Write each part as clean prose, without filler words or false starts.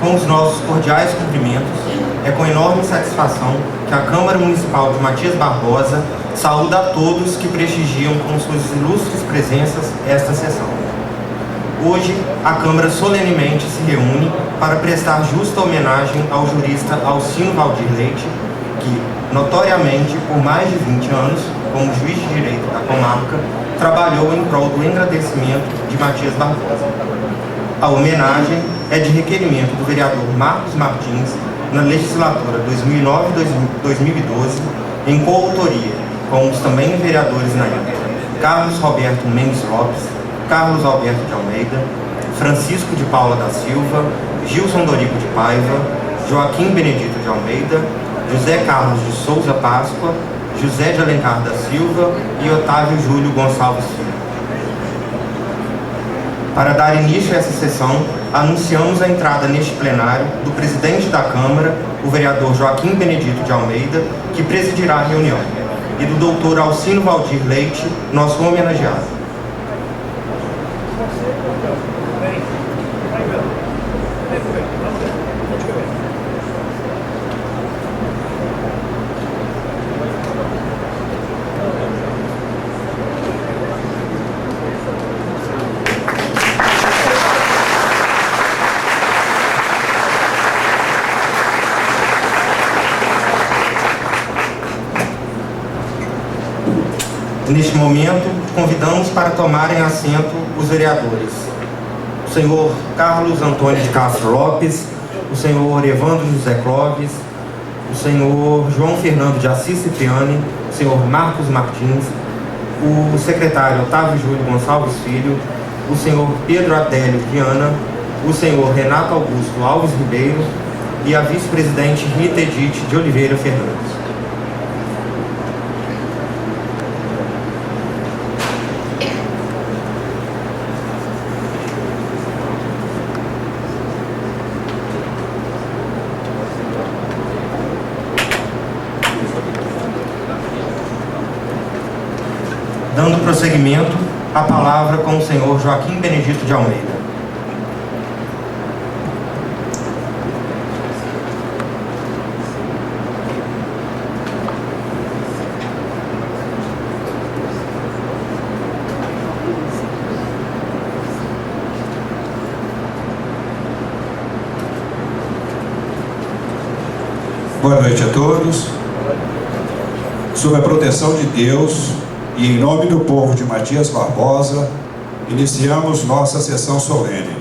Com os nossos cordiais cumprimentos, é com enorme satisfação que a Câmara Municipal de Matias Barbosa saúda a todos que prestigiam com suas ilustres presenças esta sessão. Hoje, a Câmara solenemente se reúne para prestar justa homenagem ao jurista Alcino Valdir Leite, que, notoriamente, por mais de 20 anos, como juiz de direito da comarca, trabalhou em prol do engrandecimento de Matias Barbosa. A homenagem é de requerimento do vereador Marcos Martins, na legislatura 2009-2012, em coautoria com os também vereadores na época, Carlos Roberto Mendes Lopes, Carlos Alberto de Almeida, Francisco de Paula da Silva, Gilson Dorico de Paiva, Joaquim Benedito de Almeida, José Carlos de Souza Páscoa, José de Alencar da Silva e Otávio Júlio Gonçalves Filho. Para dar início a essa sessão, anunciamos a entrada neste plenário do presidente da Câmara, o vereador Joaquim Benedito de Almeida, que presidirá a reunião, e do doutor Alcino Valdir Leite, nosso homenageado. Neste momento, convidamos para tomarem assento os vereadores: o senhor Carlos Antônio de Castro Lopes, o senhor Evandro José Clóvis, o senhor João Fernando de Assis Cipriani, o senhor Marcos Martins, o secretário Otávio Júlio Gonçalves Filho, o senhor Pedro Adélio Viana, o senhor Renato Augusto Alves Ribeiro e a vice-presidente Rita Edith de Oliveira Fernandes. Dando prosseguimento, a palavra com o senhor Joaquim Benedito de Almeida. Boa noite a todos. Sob a proteção de Deus e em nome do povo de Matias Barbosa, iniciamos nossa sessão solene.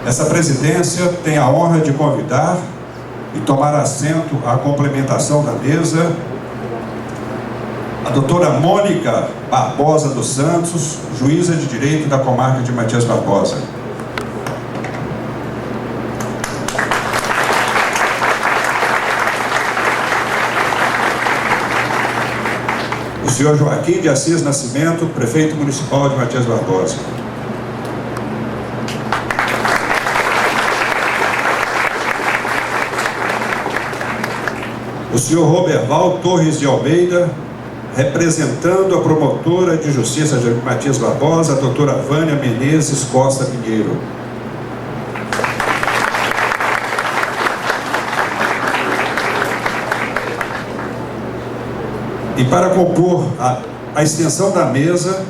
Essa presidência tem a honra de convidar e tomar assento à complementação da mesa a doutora Mônica Barbosa dos Santos, juíza de direito da comarca de Matias Barbosa. O senhor Joaquim de Assis Nascimento, prefeito municipal de Matias Barbosa. O senhor Roberval Torres de Almeida, representando a promotora de justiça de Matias Barbosa, a doutora Vânia Menezes Costa Pinheiro. E para compor a extensão da mesa,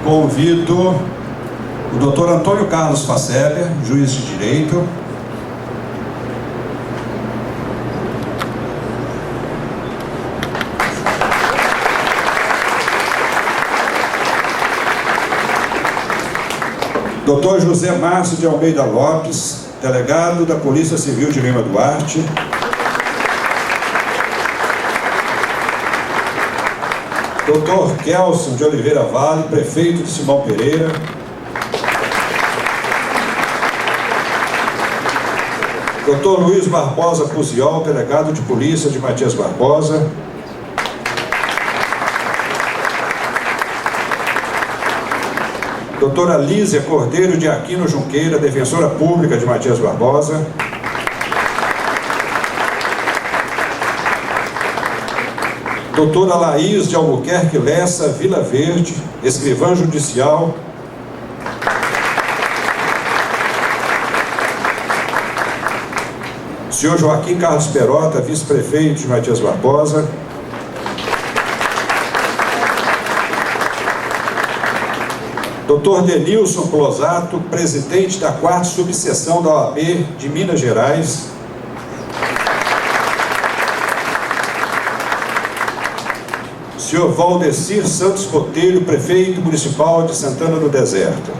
convido o doutor Antônio Carlos Faceber, juiz de direito, doutor José Márcio de Almeida Lopes, delegado da Polícia Civil de Lima Duarte, doutor Kelson de Oliveira Vale, prefeito de Simão Pereira, doutor Luiz Barbosa Puziol, delegado de polícia de Matias Barbosa, doutora Lísia Cordeiro de Aquino Junqueira, defensora pública de Matias Barbosa, doutora Laís de Albuquerque Lessa Vila Verde, escrivã judicial, Senhor Joaquim Carlos Perota, vice-prefeito de Matias Barbosa. Dr. Denilson Closato, presidente da 4ª subseção da OAB de Minas Gerais. Senhor Valdecir Santos Botelho, prefeito municipal de Santana do Deserto.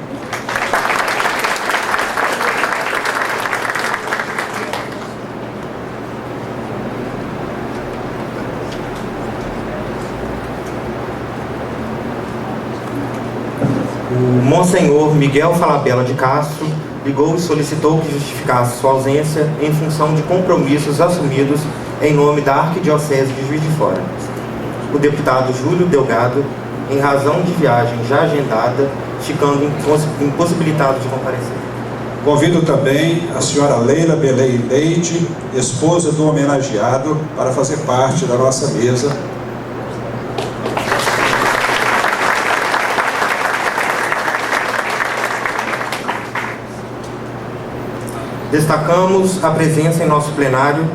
O Monsenhor Miguel Falabella de Castro ligou e solicitou que justificasse sua ausência em função de compromissos assumidos em nome da Arquidiocese de Juiz de Fora. O deputado Júlio Delgado, em razão de viagem já agendada, ficando impossibilitado de comparecer. Convido também a senhora Leila Belei Leite, esposa do homenageado, para fazer parte da nossa mesa. Destacamos a presença em nosso plenário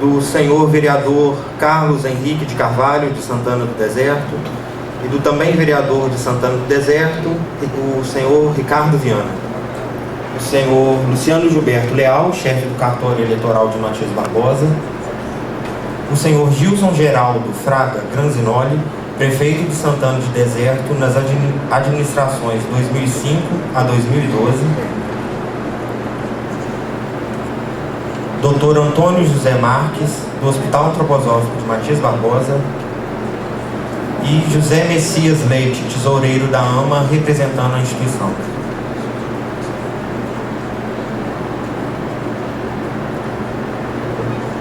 do senhor vereador Carlos Henrique de Carvalho, de Santana do Deserto, e do também vereador de Santana do Deserto, o senhor Ricardo Viana. O senhor Luciano Gilberto Leal, chefe do cartório eleitoral de Matias Barbosa. O senhor Gilson Geraldo Fraga Granzinoli, prefeito de Santana do Deserto nas administrações 2005 a 2012. Dr. Antônio José Marques, do Hospital Antroposófico de Matias Barbosa, e José Messias Leite, tesoureiro da AMA, representando a instituição.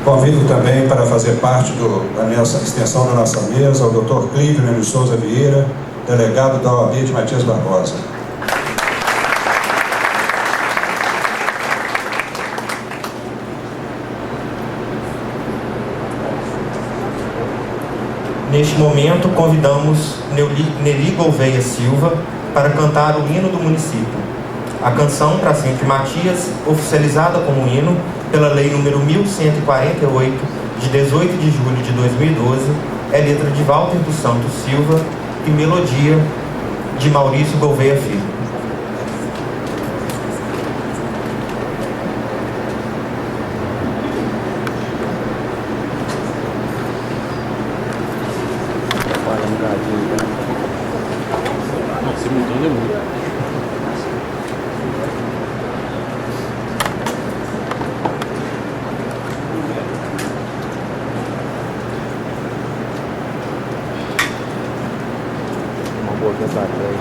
Convido também para fazer parte da nossa extensão da nossa mesa o Dr. Clívio de Souza Vieira, delegado da OAB de Matias Barbosa. Neste momento, convidamos Nelly Gouveia Silva para cantar o hino do município. A canção Pra Sempre Matias, oficializada como hino pela Lei nº 1148, de 18 de julho de 2012, é letra de Walter dos Santos Silva e melodia de Maurício Gouveia Filho. Uma boa cantada aí.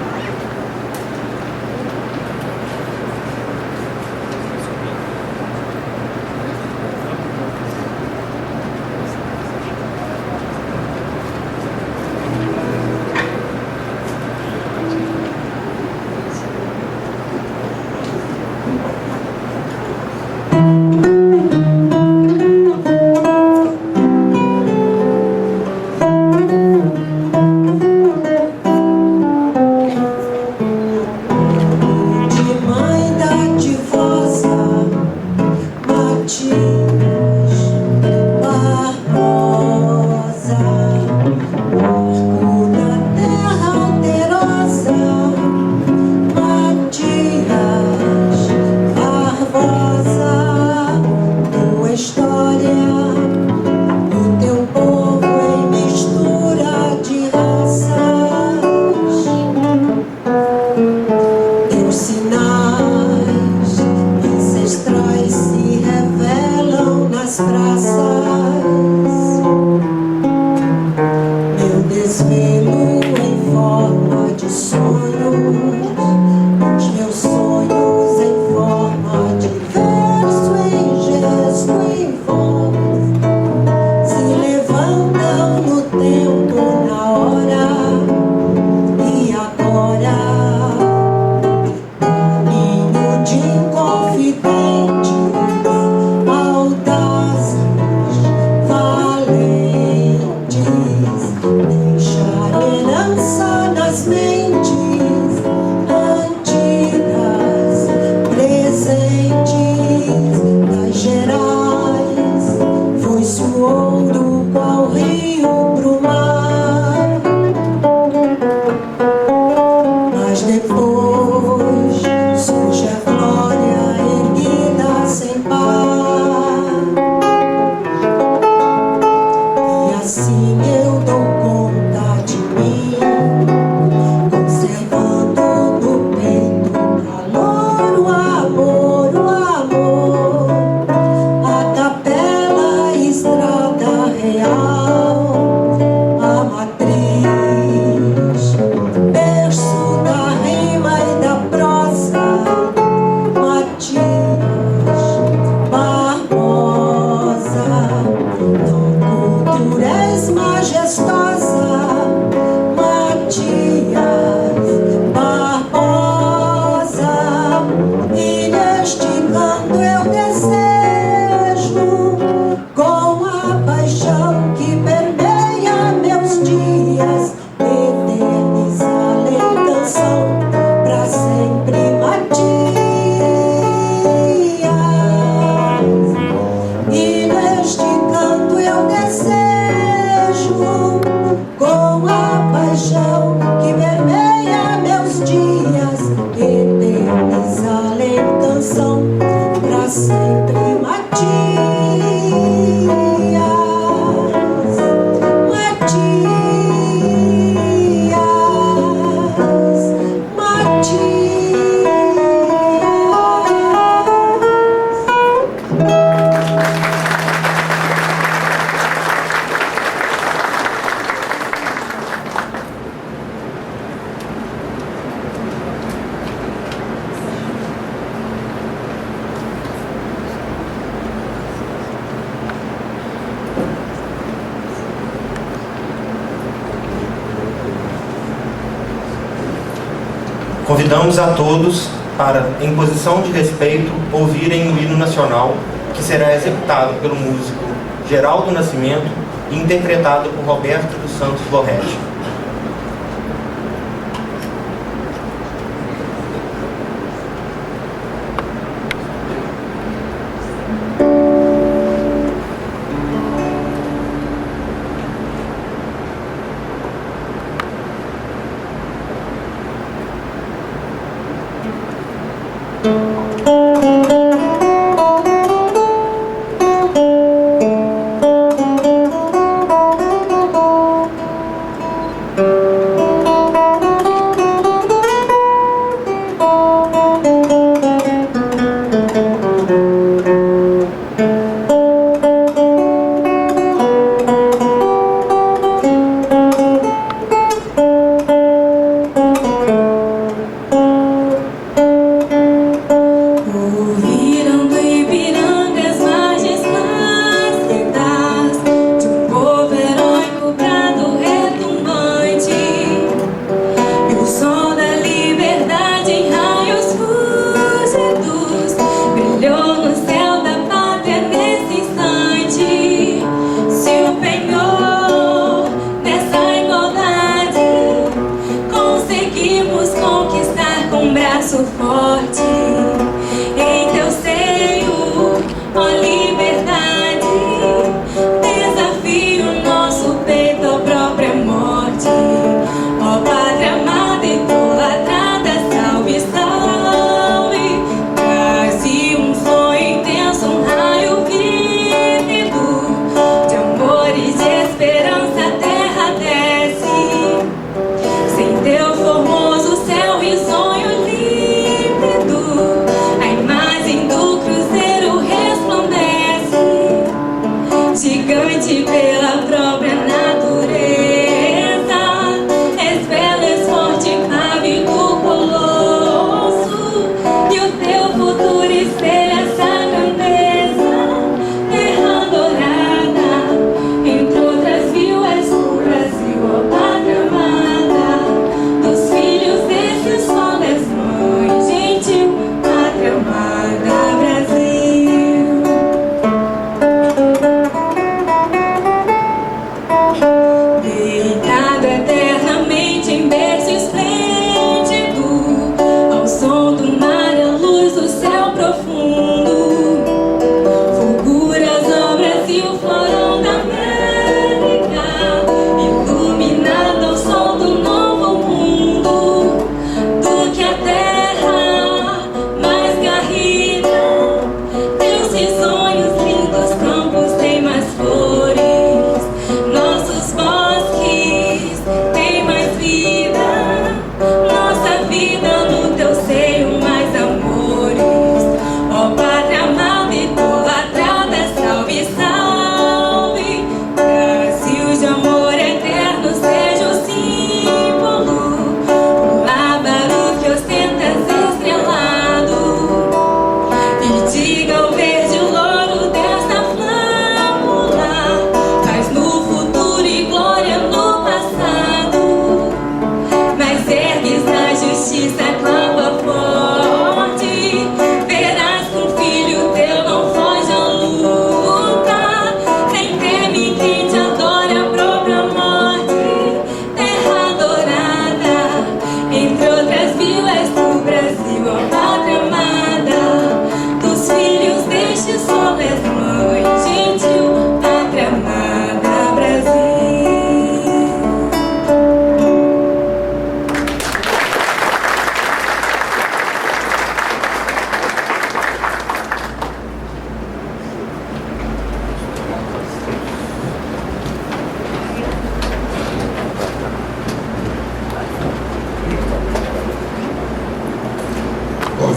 Convidamos a todos para, em posição de respeito, ouvirem o hino nacional, que será executado pelo músico Geraldo Nascimento e interpretado por Roberto dos Santos Borretti.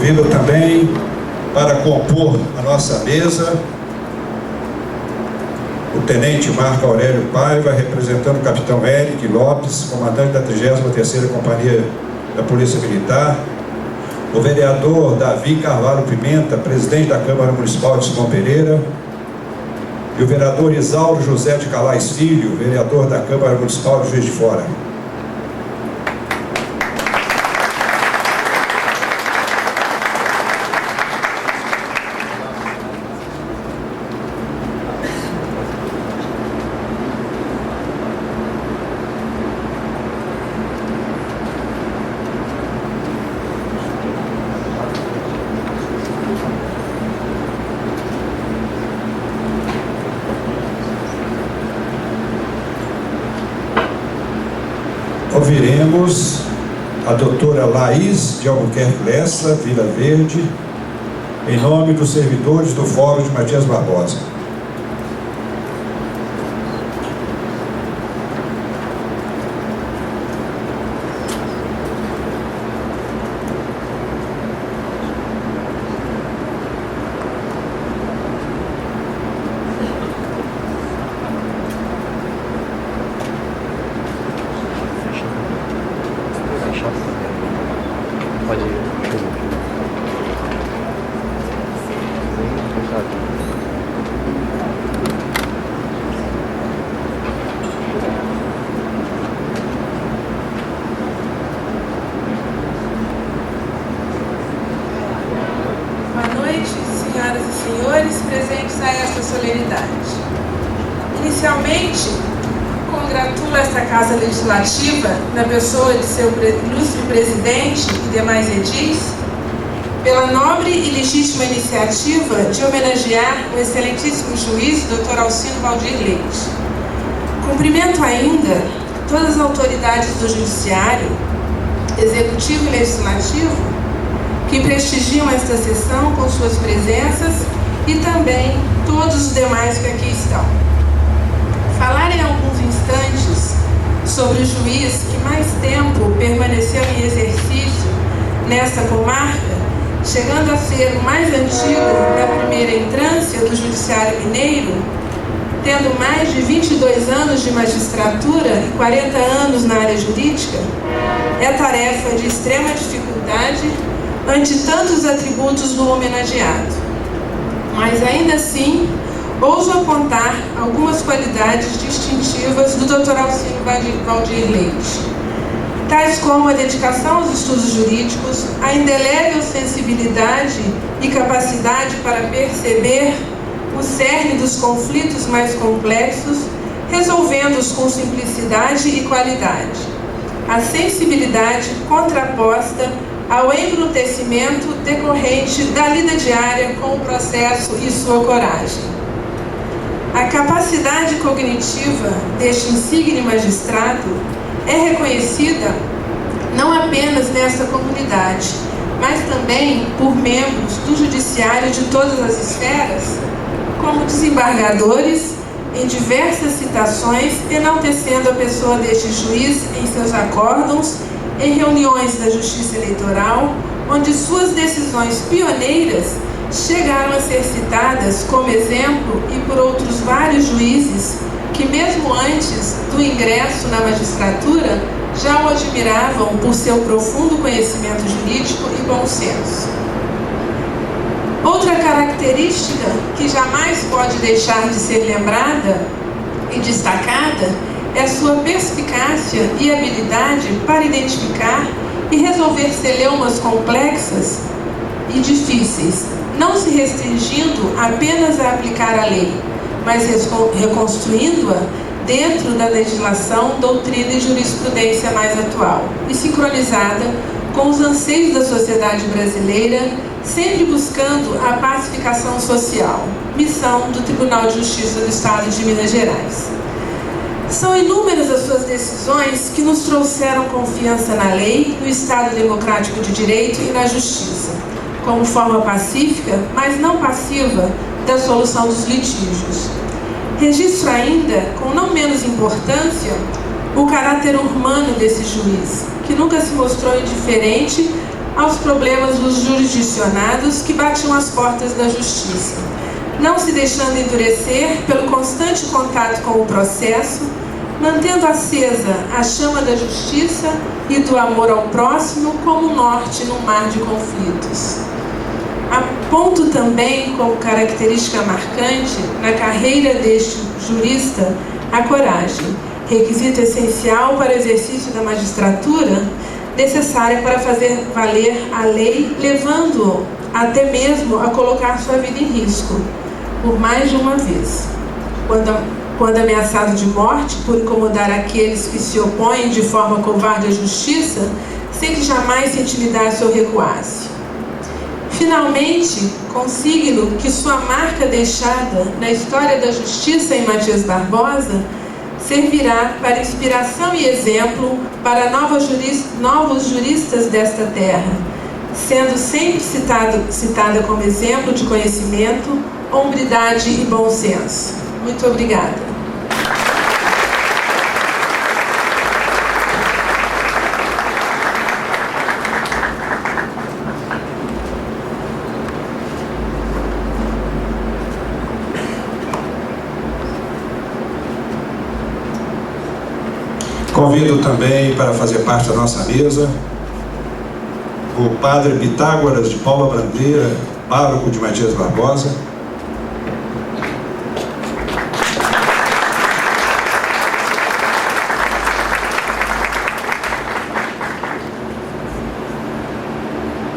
Convido também para compor a nossa mesa o Tenente Marco Aurélio Paiva, representando o Capitão Eric Lopes, comandante da 33ª Companhia da Polícia Militar, o vereador Davi Carvalho Pimenta, presidente da Câmara Municipal de Simão Pereira, e o vereador Isauro José de Calais Filho, vereador da Câmara Municipal de Juiz de Fora. ouviremos a doutora Laís de Albuquerque Lessa, Vila Verde, em nome dos servidores do Fórum de Matias Barbosa. Pode ir. Boa noite, senhoras e senhores presentes a esta solenidade. Inicialmente, congratulo esta Casa Legislativa, na pessoa de seu ilustre presidente e demais edis, pela nobre e legítima iniciativa de homenagear o excelentíssimo juiz, Dr. Alcino Valdir Leite. Cumprimento ainda todas as autoridades do Judiciário, Executivo e Legislativo, que prestigiam esta sessão com suas presenças e também todos os demais que aqui estão. Falar em alguns instantes sobre o juiz que mais tempo permaneceu em exercício nesta comarca, chegando a ser o mais antigo da primeira entrância do Judiciário Mineiro, tendo mais de 22 anos de magistratura e 40 anos na área jurídica, é tarefa de extrema dificuldade ante tantos atributos do homenageado. Mas ainda assim, ouso apontar algumas qualidades distintivas do Dr. Alcino Valdir Leite, tais como a dedicação aos estudos jurídicos, a indelével sensibilidade e capacidade para perceber o cerne dos conflitos mais complexos, resolvendo-os com simplicidade e qualidade. A sensibilidade contraposta ao embrutecimento decorrente da lida diária com o processo e sua coragem. A capacidade cognitiva deste insigne magistrado é reconhecida não apenas nesta comunidade, mas também por membros do judiciário de todas as esferas, como desembargadores, em diversas citações, enaltecendo a pessoa deste juiz em seus acórdãos, em reuniões da Justiça Eleitoral, onde suas decisões pioneiras chegaram a ser citadas como exemplo e por outros vários juízes que, mesmo antes do ingresso na magistratura, já o admiravam por seu profundo conhecimento jurídico e bom senso. Outra característica que jamais pode deixar de ser lembrada e destacada é sua perspicácia e habilidade para identificar e resolver celeumas complexas e difíceis, não se restringindo apenas a aplicar a lei, mas reconstruindo-a dentro da legislação, doutrina e jurisprudência mais atual e sincronizada com os anseios da sociedade brasileira, sempre buscando a pacificação social, missão do Tribunal de Justiça do Estado de Minas Gerais. São inúmeras as suas decisões que nos trouxeram confiança na lei, no Estado democrático de direito e na justiça, como forma pacífica, mas não passiva, da solução dos litígios. Registro ainda, com não menos importância, o caráter humano desse juiz, que nunca se mostrou indiferente aos problemas dos jurisdicionados que batiam as portas da justiça, não se deixando endurecer pelo constante contato com o processo, mantendo acesa a chama da justiça e do amor ao próximo como norte num mar de conflitos. Aponto também como característica marcante na carreira deste jurista a coragem, requisito essencial para o exercício da magistratura, necessária para fazer valer a lei, levando-o até mesmo a colocar sua vida em risco, por mais de uma vez. Quando ameaçado de morte por incomodar aqueles que se opõem de forma covarde à justiça, sem que jamais se intimidasse ou recuasse. Finalmente, consigno que sua marca deixada na história da justiça em Matias Barbosa servirá para inspiração e exemplo para novos juristas desta terra, sendo sempre citada como exemplo de conhecimento, hombridade e bom senso. Muito obrigada. Convido também para fazer parte da nossa mesa o padre Pitágoras de Paula Bandeira, pároco de Matias Barbosa.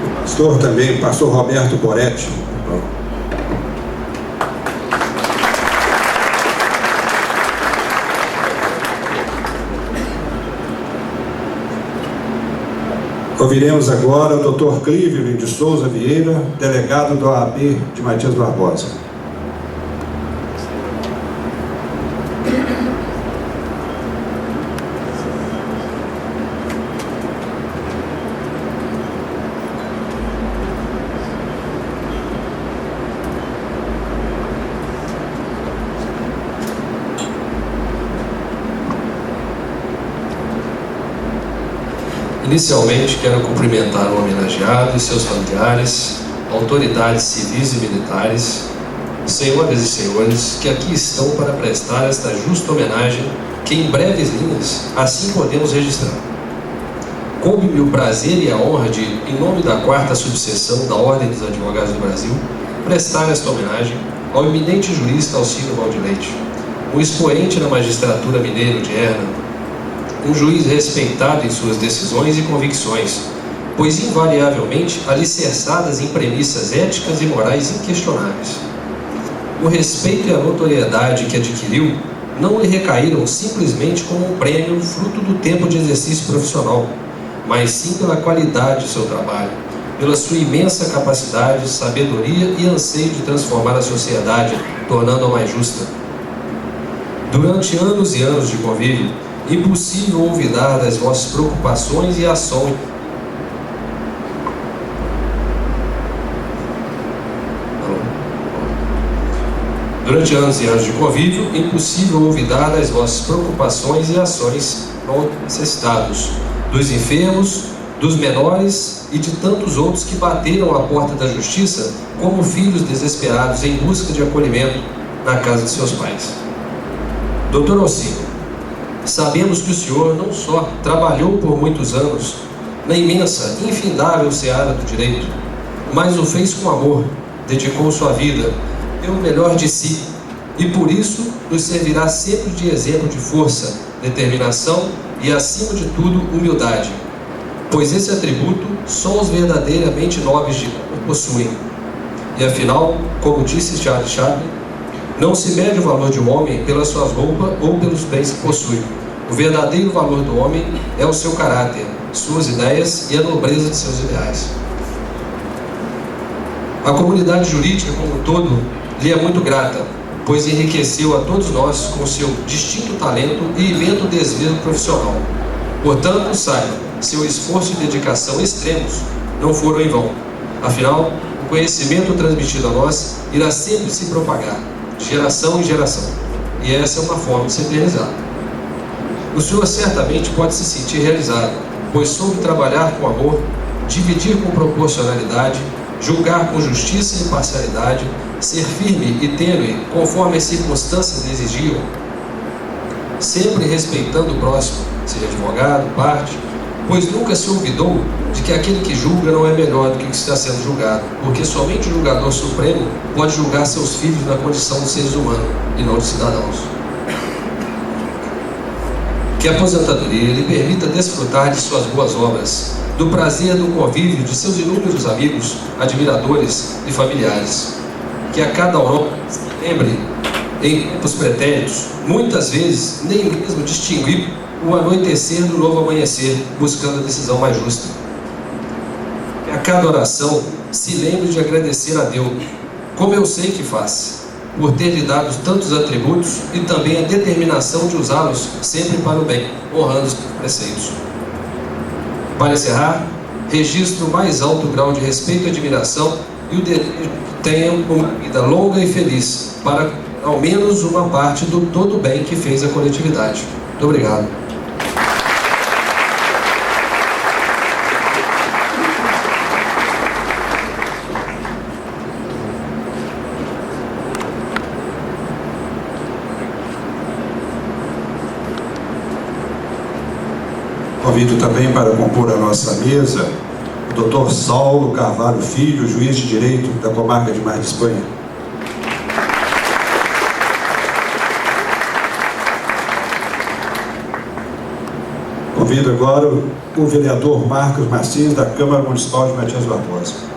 O pastor também, pastor Roberto Boretti. Ouviremos agora o Dr. Clívio de Souza Vieira, delegado do OAB de Matias Barbosa. Inicialmente, quero cumprimentar o homenageado e seus familiares, autoridades civis e militares, senhoras e senhores que aqui estão para prestar esta justa homenagem que, em breves linhas, assim podemos registrar. Coube-me o prazer e a honra de, em nome da 4ª subseção da Ordem dos Advogados do Brasil, prestar esta homenagem ao eminente jurista Alcino Valdileite, um expoente na magistratura mineira de Erna, um juiz respeitado em suas decisões e convicções, pois invariavelmente alicerçadas em premissas éticas e morais inquestionáveis. O respeito e a notoriedade que adquiriu não lhe recaíram simplesmente como um prêmio fruto do tempo de exercício profissional, mas sim pela qualidade do seu trabalho, pela sua imensa capacidade, sabedoria e anseio de transformar a sociedade, tornando-a mais justa. Durante anos e anos de convívio, impossível olvidar das vossas preocupações e ações. Durante anos e anos de convívio, impossível olvidar das vossas preocupações e ações para necessitados, dos enfermos, dos menores e de tantos outros que bateram à porta da justiça como filhos desesperados em busca de acolhimento na casa de seus pais. Dr. Alcino, sabemos que o senhor não só trabalhou por muitos anos na imensa, infindável seara do direito, mas o fez com amor, dedicou sua vida, deu o melhor de si, e por isso nos servirá sempre de exemplo de força, determinação e, acima de tudo, humildade, pois esse atributo só os verdadeiramente nobres de alma possuem. E afinal, como disse Charles Chaplin, não se mede o valor de um homem pelas suas roupas ou pelos bens que possui. O verdadeiro valor do homem é o seu caráter, suas ideias e a nobreza de seus ideais. A comunidade jurídica como um todo lhe é muito grata, pois enriqueceu a todos nós com seu distinto talento e imenso desvelo profissional. Portanto, saiba, seu esforço e dedicação extremos não foram em vão. Afinal, o conhecimento transmitido a nós irá sempre se propagar, de geração em geração, e essa é uma forma de se eternizar. O senhor certamente pode se sentir realizado, pois soube trabalhar com amor, dividir com proporcionalidade, julgar com justiça e imparcialidade, ser firme e tênue conforme as circunstâncias exigiam, sempre respeitando o próximo, seja advogado, parte, pois nunca se olvidou de que aquele que julga não é melhor do que o que está sendo julgado, porque somente o julgador supremo pode julgar seus filhos na condição de seres humanos e não de cidadãos. Que a aposentadoria lhe permita desfrutar de suas boas obras, do prazer do convívio de seus inúmeros amigos, admiradores e familiares. Que a cada hora se lembre, em tempos pretéritos, muitas vezes nem mesmo distinguir o anoitecer do novo amanhecer, buscando a decisão mais justa. Que a cada oração se lembre de agradecer a Deus, como eu sei que faz, por ter lhe dado tantos atributos e também a determinação de usá-los sempre para o bem, honrando os preceitos. Para encerrar, registro o mais alto grau de respeito e admiração e o desejo que tenham uma vida longa e feliz, para ao menos uma parte do todo o bem que fez a coletividade. Muito obrigado. Convido também para compor a nossa mesa o Dr. Saulo Carvalho Filho, juiz de direito da comarca de Mar de Espanha. Convido agora o vereador Marcos Martins, da Câmara Municipal de Matias Barbosa.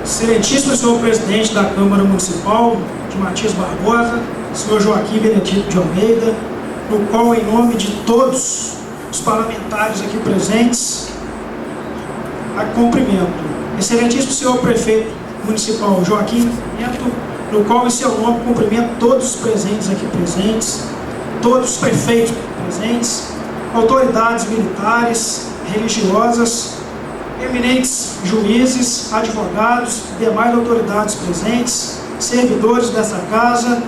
Excelentíssimo senhor presidente da Câmara Municipal de Matias Barbosa, senhor Joaquim Benedito de Almeida, no qual, em nome de todos os parlamentares aqui presentes, a cumprimento. Excelentíssimo senhor prefeito municipal Joaquim Neto, no qual, em seu nome, cumprimento todos os presentes aqui presentes, todos os prefeitos presentes, autoridades militares, religiosas, eminentes juízes, advogados, demais autoridades presentes, servidores dessa casa,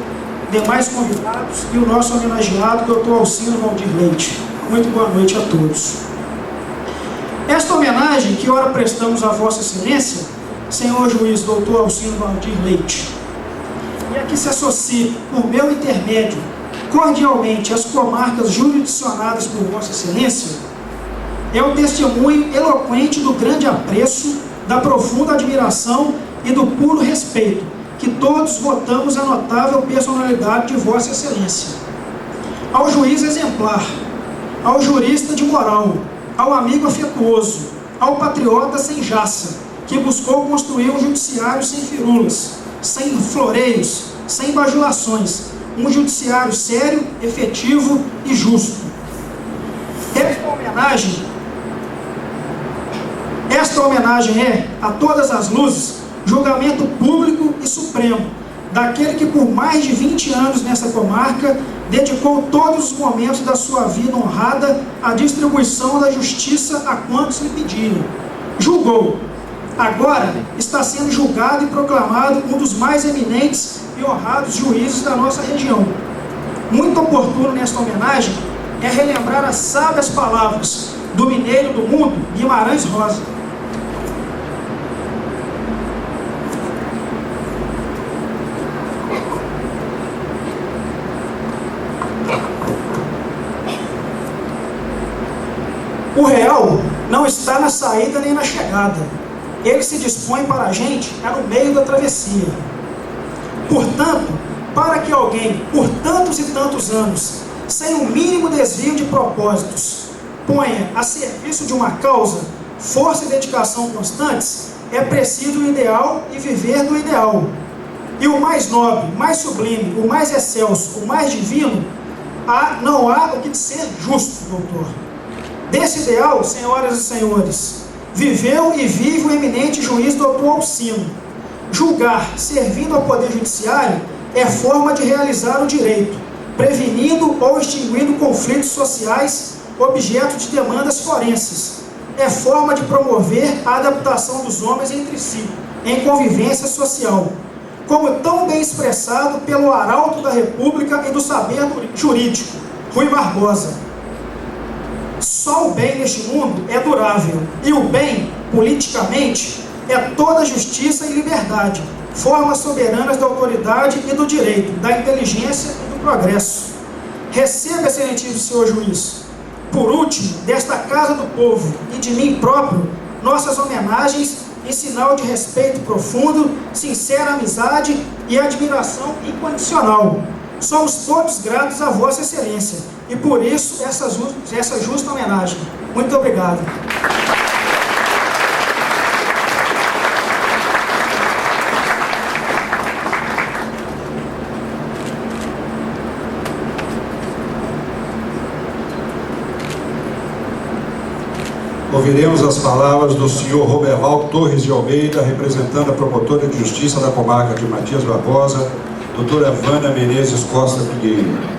demais convidados e o nosso homenageado, Dr. Alcino Valdir Leite. Muito boa noite a todos. Esta homenagem que ora prestamos a Vossa Excelência, senhor juiz Dr. Alcino Valdir Leite, e a que se associa, por meu intermédio, cordialmente às comarcas jurisdicionadas por Vossa Excelência, é o testemunho eloquente do grande apreço, da profunda admiração e do puro respeito que todos votamos à notável personalidade de Vossa Excelência. Ao juiz exemplar, ao jurista de moral, ao amigo afetuoso, ao patriota sem jaça, que buscou construir um judiciário sem firulas, sem floreios, sem bajulações, um judiciário sério, efetivo e justo. Esta homenagem é, a todas as luzes, julgamento público e supremo, daquele que por mais de 20 anos nessa comarca dedicou todos os momentos da sua vida honrada à distribuição da justiça a quantos lhe pediram. Julgou. Agora está sendo julgado e proclamado um dos mais eminentes e honrados juízes da nossa região. Muito oportuno nesta homenagem é relembrar as sábias palavras do mineiro do mundo, Guimarães Rosa. O real não está na saída nem na chegada. Ele se dispõe para a gente no meio da travessia. Portanto, para que alguém, por tantos e tantos anos, sem o mínimo desvio de propósitos, ponha a serviço de uma causa força e dedicação constantes, é preciso o ideal e viver do ideal. E o mais nobre, mais sublime, o mais excelso, o mais divino, não há o que ser justo, doutor. Desse ideal, senhoras e senhores, viveu e vive o eminente juiz Dr. Alcino. Julgar, servindo ao Poder Judiciário, é forma de realizar o direito, prevenindo ou extinguindo conflitos sociais, objeto de demandas forenses. É forma de promover a adaptação dos homens entre si, em convivência social, como tão bem expressado pelo arauto da República e do saber jurídico, Rui Barbosa. Só o bem neste mundo é durável, e o bem, politicamente, é toda justiça e liberdade, formas soberanas da autoridade e do direito, da inteligência e do progresso. Receba, excelentíssimo senhor juiz, por último, desta casa do povo e de mim próprio, nossas homenagens em sinal de respeito profundo, sincera amizade e admiração incondicional. Somos todos gratos a Vossa Excelência e por isso essa justa homenagem. Muito obrigado. Ouviremos as palavras do senhor Roberval Torres de Almeida, representando a promotora de justiça da comarca de Matias Barbosa, doutora Vânia Menezes Costa Figueiredo.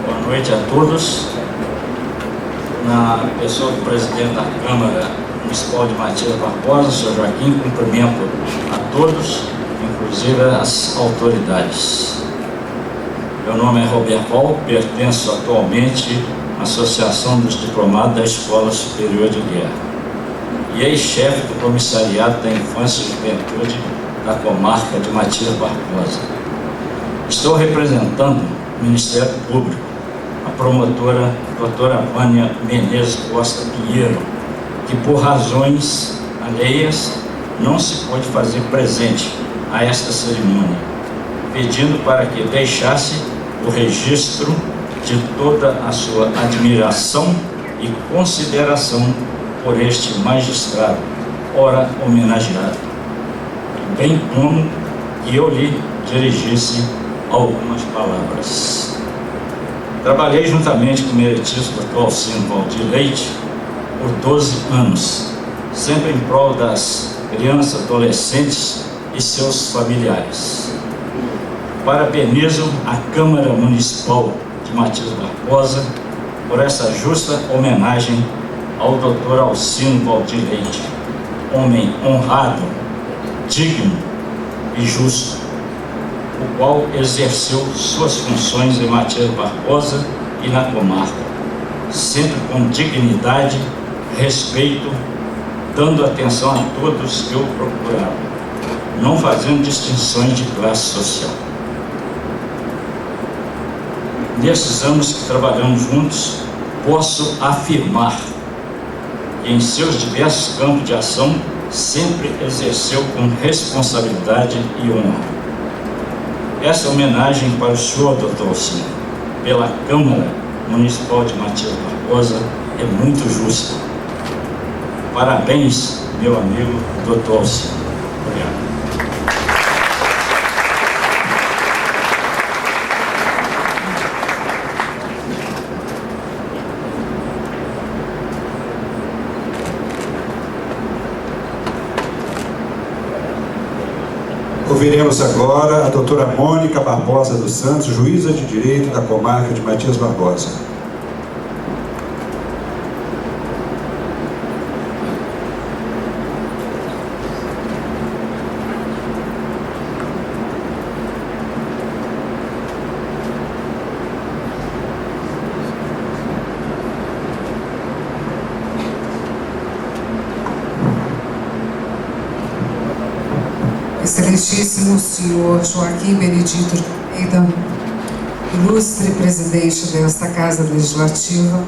Boa noite a todos. Na pessoa do presidente da Câmara Municipal de Matias Barbosa, senhor Joaquim, cumprimento a todos, inclusive as autoridades. Meu nome é Roberval, pertenço atualmente à Associação dos Diplomados da Escola Superior de Guerra e ex-chefe do Comissariado da Infância e Juventude da comarca de Matias Barbosa. Estou representando o Ministério Público, a promotora doutora Vânia Menezes Costa Pinheiro, que por razões alheias não se pôde fazer presente a esta cerimônia, pedindo para que deixasse o registro de toda a sua admiração e consideração por este magistrado, ora homenageado, bem como que eu lhe dirigisse algumas palavras. Trabalhei juntamente com o meritíssimo Dr. Alcino Valdir Leite por 12 anos, sempre em prol das crianças, adolescentes e seus familiares. Parabenizo a Câmara Municipal de Matias Barbosa por essa justa homenagem ao Dr. Alcino Valdir Leite, homem honrado, digno e justo, o qual exerceu suas funções em Matias Barbosa e na comarca, sempre com dignidade, respeito, dando atenção a todos que o procuravam, não fazendo distinções de classe social. Nesses anos que trabalhamos juntos, posso afirmar que em seus diversos campos de ação sempre exerceu com responsabilidade e honra. Essa homenagem para o senhor, doutor Alcino, pela Câmara Municipal de Matias Barbosa, é muito justa. Parabéns, meu amigo doutor Alcino. Obrigado. Ouviremos agora a doutora Mônica Barbosa dos Santos, juíza de direito da comarca de Matias Barbosa. Excelentíssimo senhor Joaquim Benedito de Almeida, ilustre presidente desta Casa Legislativa,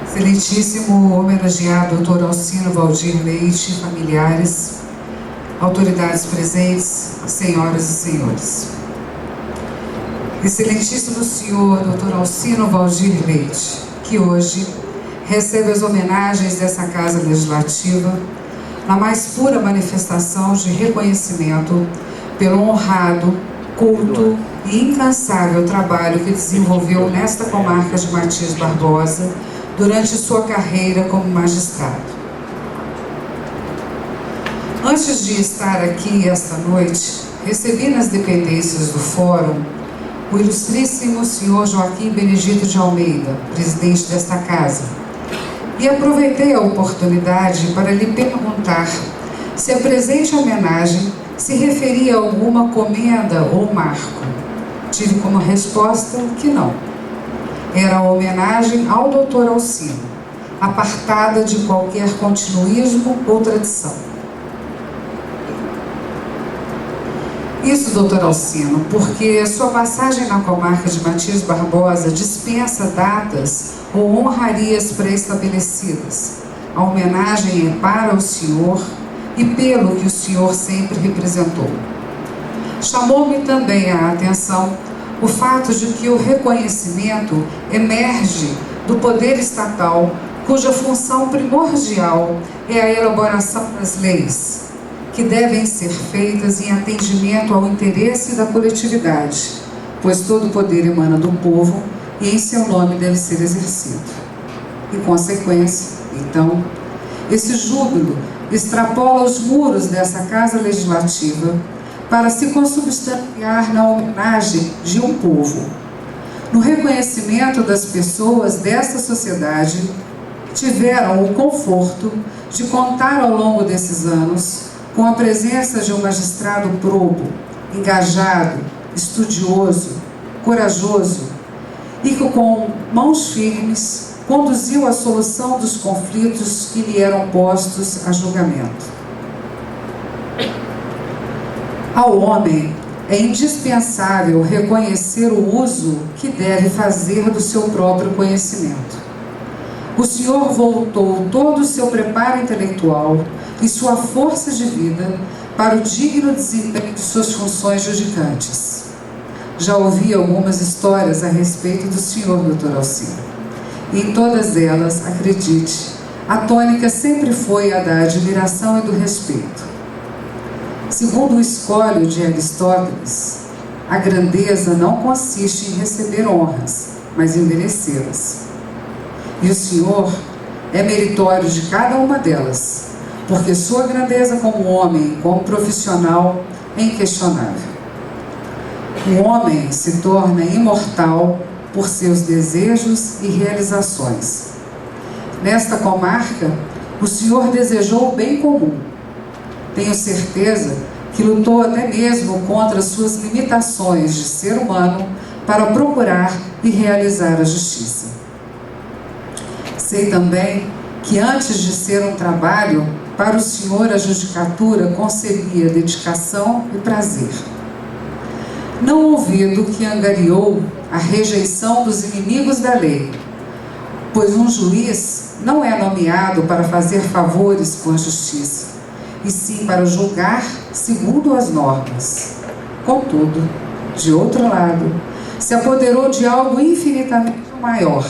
excelentíssimo homenageado Dr. Alcino Valdir Leite, familiares, autoridades presentes, senhoras e senhores. Excelentíssimo senhor Dr. Alcino Valdir Leite, que hoje recebe as homenagens dessa Casa Legislativa na mais pura manifestação de reconhecimento pelo honrado, culto e incansável trabalho que desenvolveu nesta comarca de Matias Barbosa durante sua carreira como magistrado. Antes de estar aqui esta noite, recebi nas dependências do Fórum o ilustríssimo senhor Joaquim Benedito de Almeida, presidente desta casa, e aproveitei a oportunidade para lhe perguntar se a presente homenagem se referia a alguma comenda ou marco. Tive como resposta que não. Era a homenagem ao Dr. Alcino, apartada de qualquer continuismo ou tradição. Isso, doutor Alcino, porque sua passagem na comarca de Matias Barbosa dispensa datas ou honrarias pré-estabelecidas. A homenagem é para o senhor e pelo que o senhor sempre representou. Chamou-me também a atenção o fato de que o reconhecimento emerge do poder estatal, cuja função primordial é a elaboração das leis, que devem ser feitas em atendimento ao interesse da coletividade, pois todo o poder emana do povo e em seu nome deve ser exercido. Em consequência, então, esse júbilo extrapola os muros dessa Casa Legislativa para se consubstanciar na homenagem de um povo, no reconhecimento das pessoas desta sociedade que tiveram o conforto de contar ao longo desses anos com a presença de um magistrado probo, engajado, estudioso, corajoso e que com mãos firmes conduziu a solução dos conflitos que lhe eram postos a julgamento. Ao homem é indispensável reconhecer o uso que deve fazer do seu próprio conhecimento. O senhor voltou todo o seu preparo intelectual e sua força de vida para o digno desempenho de suas funções judicantes. Já ouvi algumas histórias a respeito do senhor, doutor Alcino. E em todas elas, acredite, a tônica sempre foi a da admiração e do respeito. Segundo o escólio de Aristóteles, a grandeza não consiste em receber honras, mas em merecê-las. E o senhor é meritório de cada uma delas, porque sua grandeza como homem e como profissional é inquestionável. O homem se torna imortal por seus desejos e realizações. Nesta comarca, o senhor desejou o bem comum. Tenho certeza que lutou até mesmo contra suas limitações de ser humano para procurar e realizar a justiça. Sei também que antes de ser um trabalho, para o senhor a judicatura concebia dedicação e prazer. Não ouvido que angariou a rejeição dos inimigos da lei, pois um juiz não é nomeado para fazer favores com a justiça, e sim para julgar segundo as normas. Contudo, de outro lado, se apoderou de algo infinitamente maior,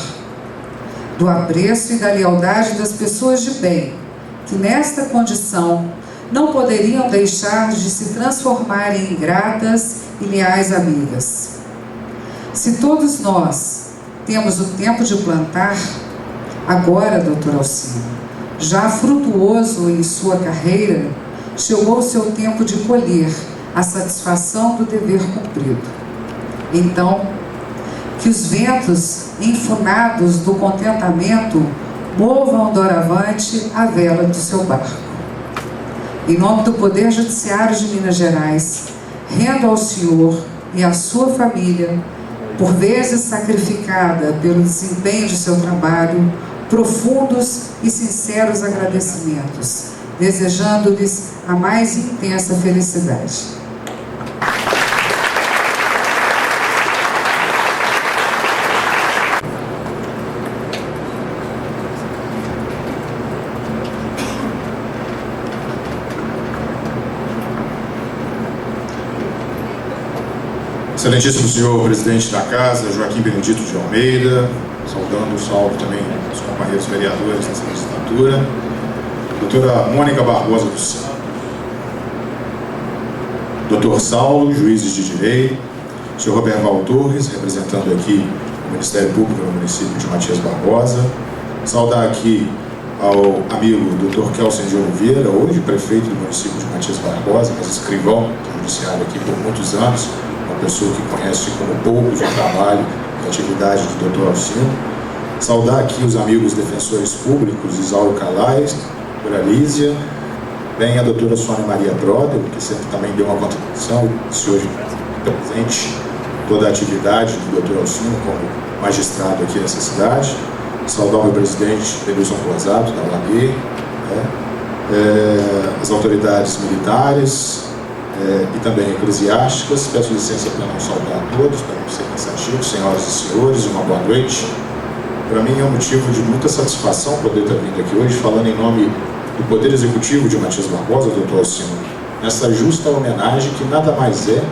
do apreço e da lealdade das pessoas de bem, que nesta condição não poderiam deixar de se transformarem em gratas e leais amigas. Se todos nós temos o tempo de plantar, agora, doutor Alcino, já frutuoso em sua carreira, chegou o seu tempo de colher a satisfação do dever cumprido. Então, que os ventos enfunados do contentamento movam doravante a vela do seu barco. Em nome do Poder Judiciário de Minas Gerais, rendo ao senhor e à sua família, por vezes sacrificada pelo desempenho de seu trabalho, profundos e sinceros agradecimentos, desejando-lhes a mais intensa felicidade. Excelentíssimo senhor presidente da Casa, Joaquim Benedito de Almeida, saudando o salve também dos companheiros vereadores dessa legislatura, doutora Mônica Barbosa dos Santos, doutor Saulo, juízes de direito, senhor Roberval Torres, representando aqui o Ministério Público no município de Matias Barbosa, saudar aqui ao amigo doutor Kelsen de Oliveira, hoje prefeito do município de Matias Barbosa, mas escrivão do judiciário aqui por muitos anos, uma pessoa que conhece como poucos o trabalho e a atividade do doutor Alcino. Saudar aqui os amigos defensores públicos, Isauro Calais, Lísia, bem a doutora Sônia Maria Broder, que sempre também deu uma contribuição, se hoje presente toda a atividade do Dr. Alcino como magistrado aqui nessa cidade. Saudar o meu presidente, Denilson Closato, da OAB, as autoridades militares e também eclesiásticas. Peço licença para não saudar a todos, para não ser cansativo. Senhoras e senhores, uma boa noite. Para mim é um motivo de muita satisfação poder estar vindo aqui hoje, falando em nome do Poder Executivo de Matias Barbosa, Dr. Alcino, nessa justa homenagem que nada mais é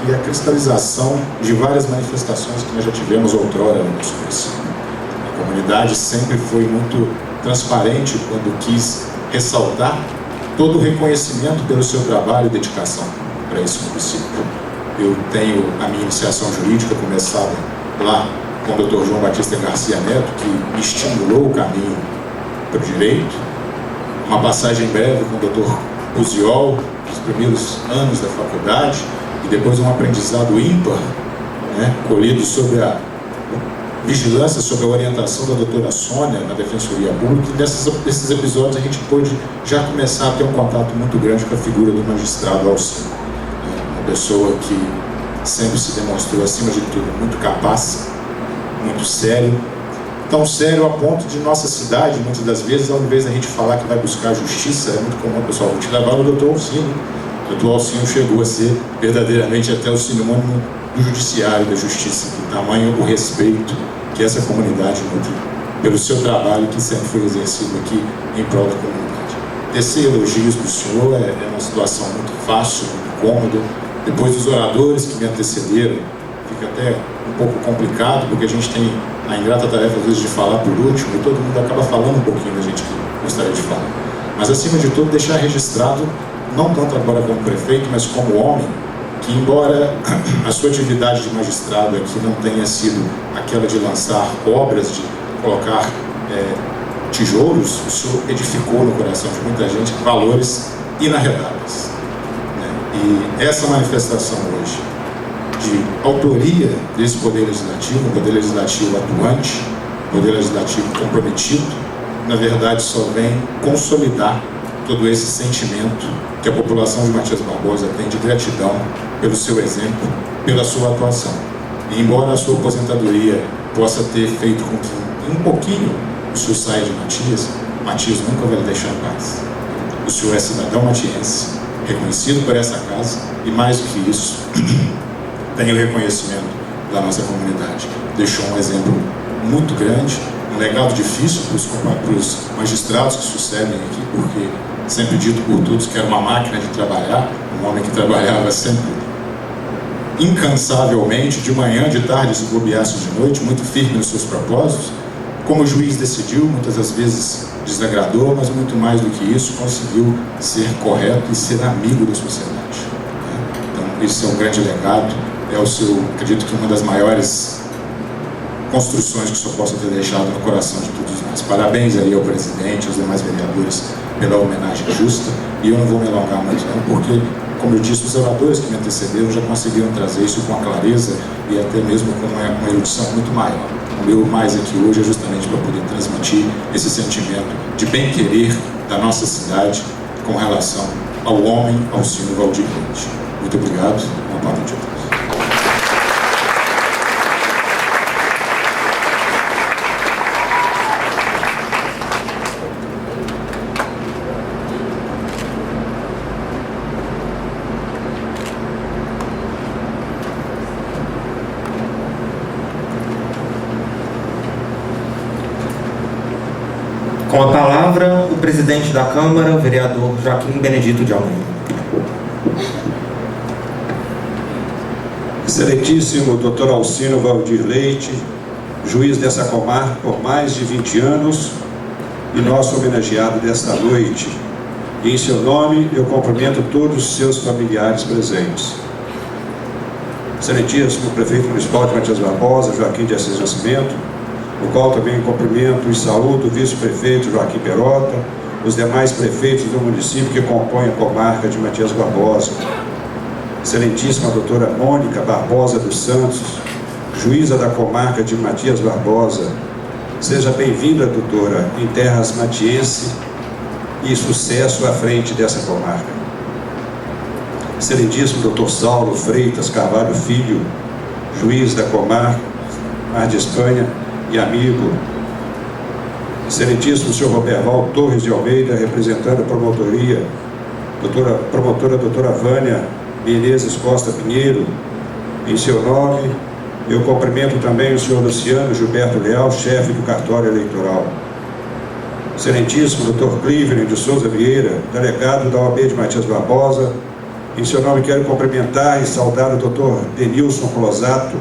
que a cristalização de várias manifestações que nós já tivemos outrora no nosso município. A comunidade sempre foi muito transparente quando quis ressaltar todo o reconhecimento pelo seu trabalho e dedicação para esse município. Eu tenho a minha iniciação jurídica começada lá com o Dr. João Batista Garcia Neto, que me estimulou o caminho para o direito, uma passagem breve com o Dr. Puziol, nos primeiros anos da faculdade, e depois um aprendizado ímpar, colhido sob a vigilância, sob a orientação da doutora Sônia na Defensoria Pública, e nesses episódios a gente pôde já começar a ter um contato muito grande com a figura do magistrado Alcino, uma pessoa que sempre se demonstrou, acima de tudo, muito capaz, muito sério, tão sério a ponto de nossa cidade, muitas das vezes, ao invés da gente falar que vai buscar justiça, é muito comum o pessoal te levar no Dr. Alcino. O Dr. Alcino chegou a ser verdadeiramente até o sinônimo do judiciário, da justiça, do tamanho, o respeito que essa comunidade nutre pelo seu trabalho que sempre foi exercido aqui em prol da comunidade. Tecer elogios do senhor é uma situação muito fácil, muito cômoda. Depois dos oradores que me antecederam, fica até um pouco complicado, porque a gente tem a ingrata tarefa, às vezes, de falar por último, e todo mundo acaba falando um pouquinho da gente que gostaria de falar. Mas, acima de tudo, deixar registrado, não tanto agora como prefeito, mas como homem, que, embora a sua atividade de magistrado aqui não tenha sido aquela de lançar obras, de colocar tijolos, o senhor edificou no coração de muita gente valores inarredáveis. E essa manifestação hoje, de autoria desse Poder Legislativo, um Poder Legislativo atuante, um Poder Legislativo comprometido, na verdade só vem consolidar todo esse sentimento que a população de Matias Barbosa tem de gratidão pelo seu exemplo, pela sua atuação. E embora a sua aposentadoria possa ter feito com que um pouquinho o senhor saia de Matias, Matias nunca vai lhe deixar em paz. O senhor é cidadão matiense, reconhecido por essa casa, e mais do que isso, tem o reconhecimento da nossa comunidade. Deixou um exemplo muito grande, um legado difícil para os magistrados que sucedem aqui, porque sempre dito por todos que era uma máquina de trabalhar, um homem que trabalhava sempre incansavelmente, de manhã, de tarde, se bobeasse de noite, muito firme nos seus propósitos. Como juiz decidiu, muitas das vezes desagradou, mas muito mais do que isso, conseguiu ser correto e ser amigo da sociedade. Então, esse é um grande legado, acredito que uma das maiores construções que o senhor possa ter deixado no coração de todos nós. Parabéns aí ao presidente, aos demais vereadores pela homenagem justa, e eu não vou me alongar muito não, porque, como eu disse, os oradores que me antecederam já conseguiram trazer isso com a clareza e até mesmo com uma erudição muito maior. O meu mais aqui hoje é justamente para poder transmitir esse sentimento de bem-querer da nossa cidade com relação ao homem Alcino Valdir Leite. Muito obrigado, uma boa noite a todos. Com a palavra, o presidente da Câmara, o vereador Joaquim Benedito de Almeida. Excelentíssimo Dr. Alcino Valdir Leite, juiz dessa comarca por mais de 20 anos e nosso homenageado desta noite. E em seu nome, eu cumprimento todos os seus familiares presentes. Excelentíssimo Prefeito Municipal de Matias Barbosa, Joaquim de Assis Nascimento, o qual também cumprimento e saúdo o vice-prefeito Joaquim Perota, os demais prefeitos do município que compõem a comarca de Matias Barbosa, Excelentíssima doutora Mônica Barbosa dos Santos, juíza da comarca de Matias Barbosa, seja bem-vinda, doutora, em terras matiense e sucesso à frente dessa comarca. Excelentíssimo doutor Saulo Freitas Carvalho Filho, juiz da comarca, Mar de Espanha e amigo, excelentíssimo senhor Roberval Torres de Almeida, representando a promotoria, promotora doutora Vânia Menezes Costa Pinheiro, em seu nome, eu cumprimento também o senhor Luciano Gilberto Leal, chefe do cartório eleitoral. Excelentíssimo doutor Cleveland de Souza Vieira, delegado da OAB de Matias Barbosa, em seu nome quero cumprimentar e saudar o doutor Denilson Closato,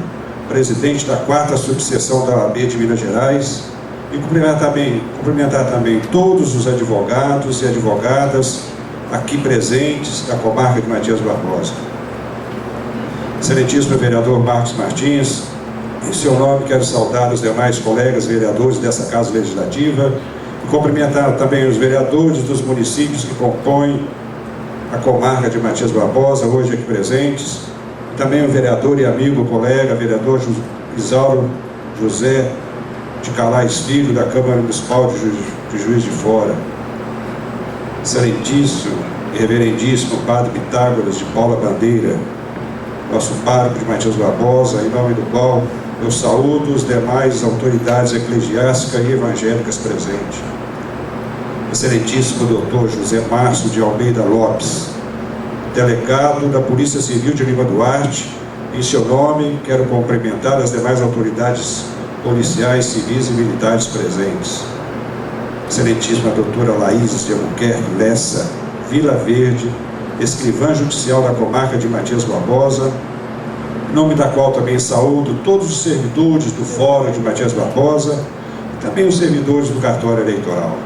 presidente da 4ª subseção da OAB de Minas Gerais, e cumprimentar também todos os advogados e advogadas aqui presentes da comarca de Matias Barbosa. Excelentíssimo vereador Marcos Martins, em seu nome quero saudar os demais colegas vereadores dessa Casa Legislativa e cumprimentar também os vereadores dos municípios que compõem a comarca de Matias Barbosa, hoje aqui presentes, e também o vereador e amigo, colega, vereador Isauro José de Calais Filho, da Câmara Municipal de Juiz de Fora. Excelentíssimo e reverendíssimo Padre Pitágoras de Paula Bandeira, nosso pároco de Matias Barbosa, em nome do qual eu saúdo os demais autoridades eclesiásticas e evangélicas presentes. Excelentíssimo doutor José Márcio de Almeida Lopes, delegado da Polícia Civil de Lima Duarte, em seu nome quero cumprimentar as demais autoridades policiais, civis e militares presentes. Excelentíssima doutora Laís de Albuquerque Lessa Vila Verde, escrivã judicial da comarca de Matias Barbosa, em nome da qual também saúdo todos os servidores do Fórum de Matias Barbosa e também os servidores do cartório eleitoral.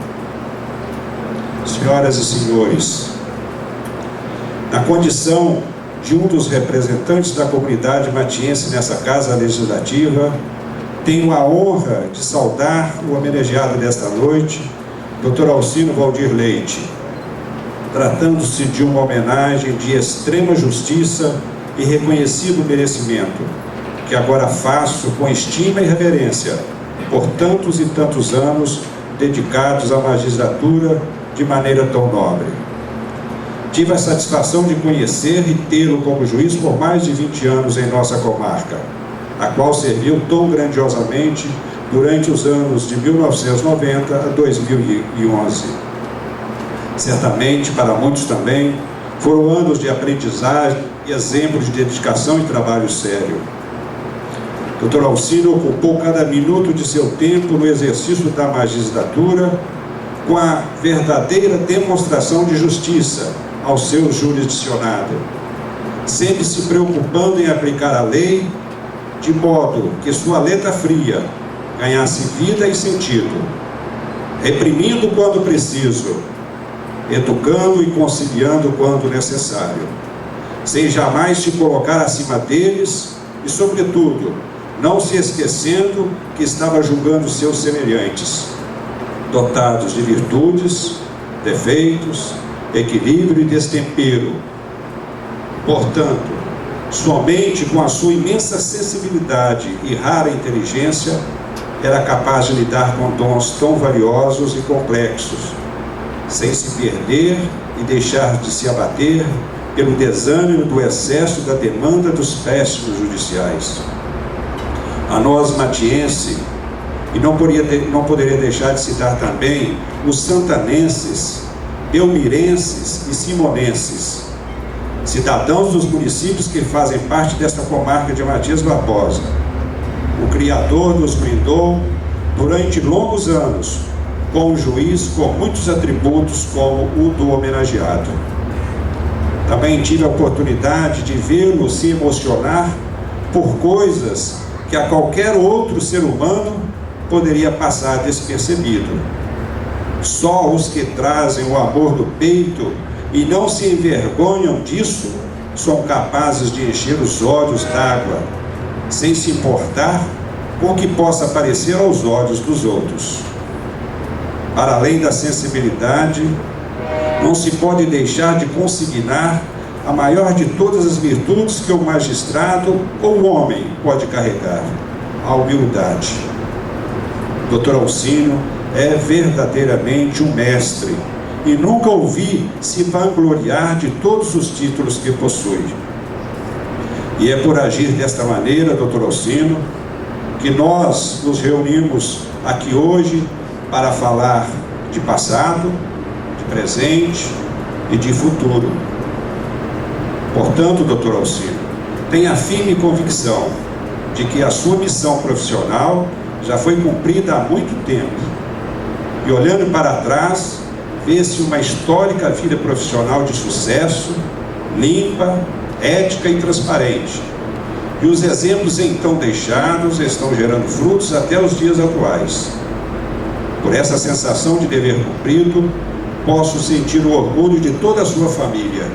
Senhoras e senhores, na condição de um dos representantes da comunidade matiense nessa Casa Legislativa, tenho a honra de saudar o homenageado desta noite, Dr. Alcino Valdir Leite, tratando-se de uma homenagem de extrema justiça e reconhecido merecimento, que agora faço com estima e reverência por tantos e tantos anos dedicados à magistratura de maneira tão nobre. Tive a satisfação de conhecer e tê-lo como juiz por mais de 20 anos em nossa comarca, a qual serviu tão grandiosamente durante os anos de 1990 a 2011. Certamente, para muitos também, foram anos de aprendizagem e exemplos de dedicação e trabalho sério. Dr. Alcino ocupou cada minuto de seu tempo no exercício da magistratura com a verdadeira demonstração de justiça ao seu jurisdicionado, sempre se preocupando em aplicar a lei de modo que sua letra fria ganhasse vida e sentido, reprimindo quando preciso, educando e conciliando quando necessário, sem jamais se colocar acima deles e, sobretudo, não se esquecendo que estava julgando seus semelhantes, dotados de virtudes, defeitos, equilíbrio e destempero. Portanto, somente com a sua imensa sensibilidade e rara inteligência era capaz de lidar com dons tão valiosos e complexos, sem se perder e deixar de se abater pelo desânimo do excesso da demanda dos péssimos judiciais. A nós, matiense, e não poderia deixar de citar também os santanenses, belmirenses e simonenses, cidadãos dos municípios que fazem parte desta comarca de Matias Barbosa. O Criador nos brindou, durante longos anos, com um juiz com muitos atributos como o do homenageado. Também tive a oportunidade de vê-lo se emocionar por coisas que a qualquer outro ser humano poderia passar despercebido. Só os que trazem o amor do peito e não se envergonham disso são capazes de encher os olhos d'água, sem se importar com o que possa parecer aos olhos dos outros. Para além da sensibilidade, não se pode deixar de consignar a maior de todas as virtudes que o magistrado ou o homem pode carregar, a humildade. Dr. Alcino é verdadeiramente um mestre e nunca ouvi se vangloriar de todos os títulos que possui. E é por agir desta maneira, doutor Alcino, que nós nos reunimos aqui hoje para falar de passado, de presente e de futuro. Portanto, doutor Alcino, tenha a firme convicção de que a sua missão profissional já foi cumprida há muito tempo. E olhando para trás, vê-se uma histórica vida profissional de sucesso, limpa, ética e transparente. E os exemplos então deixados estão gerando frutos até os dias atuais. Por essa sensação de dever cumprido, posso sentir o orgulho de toda a sua família,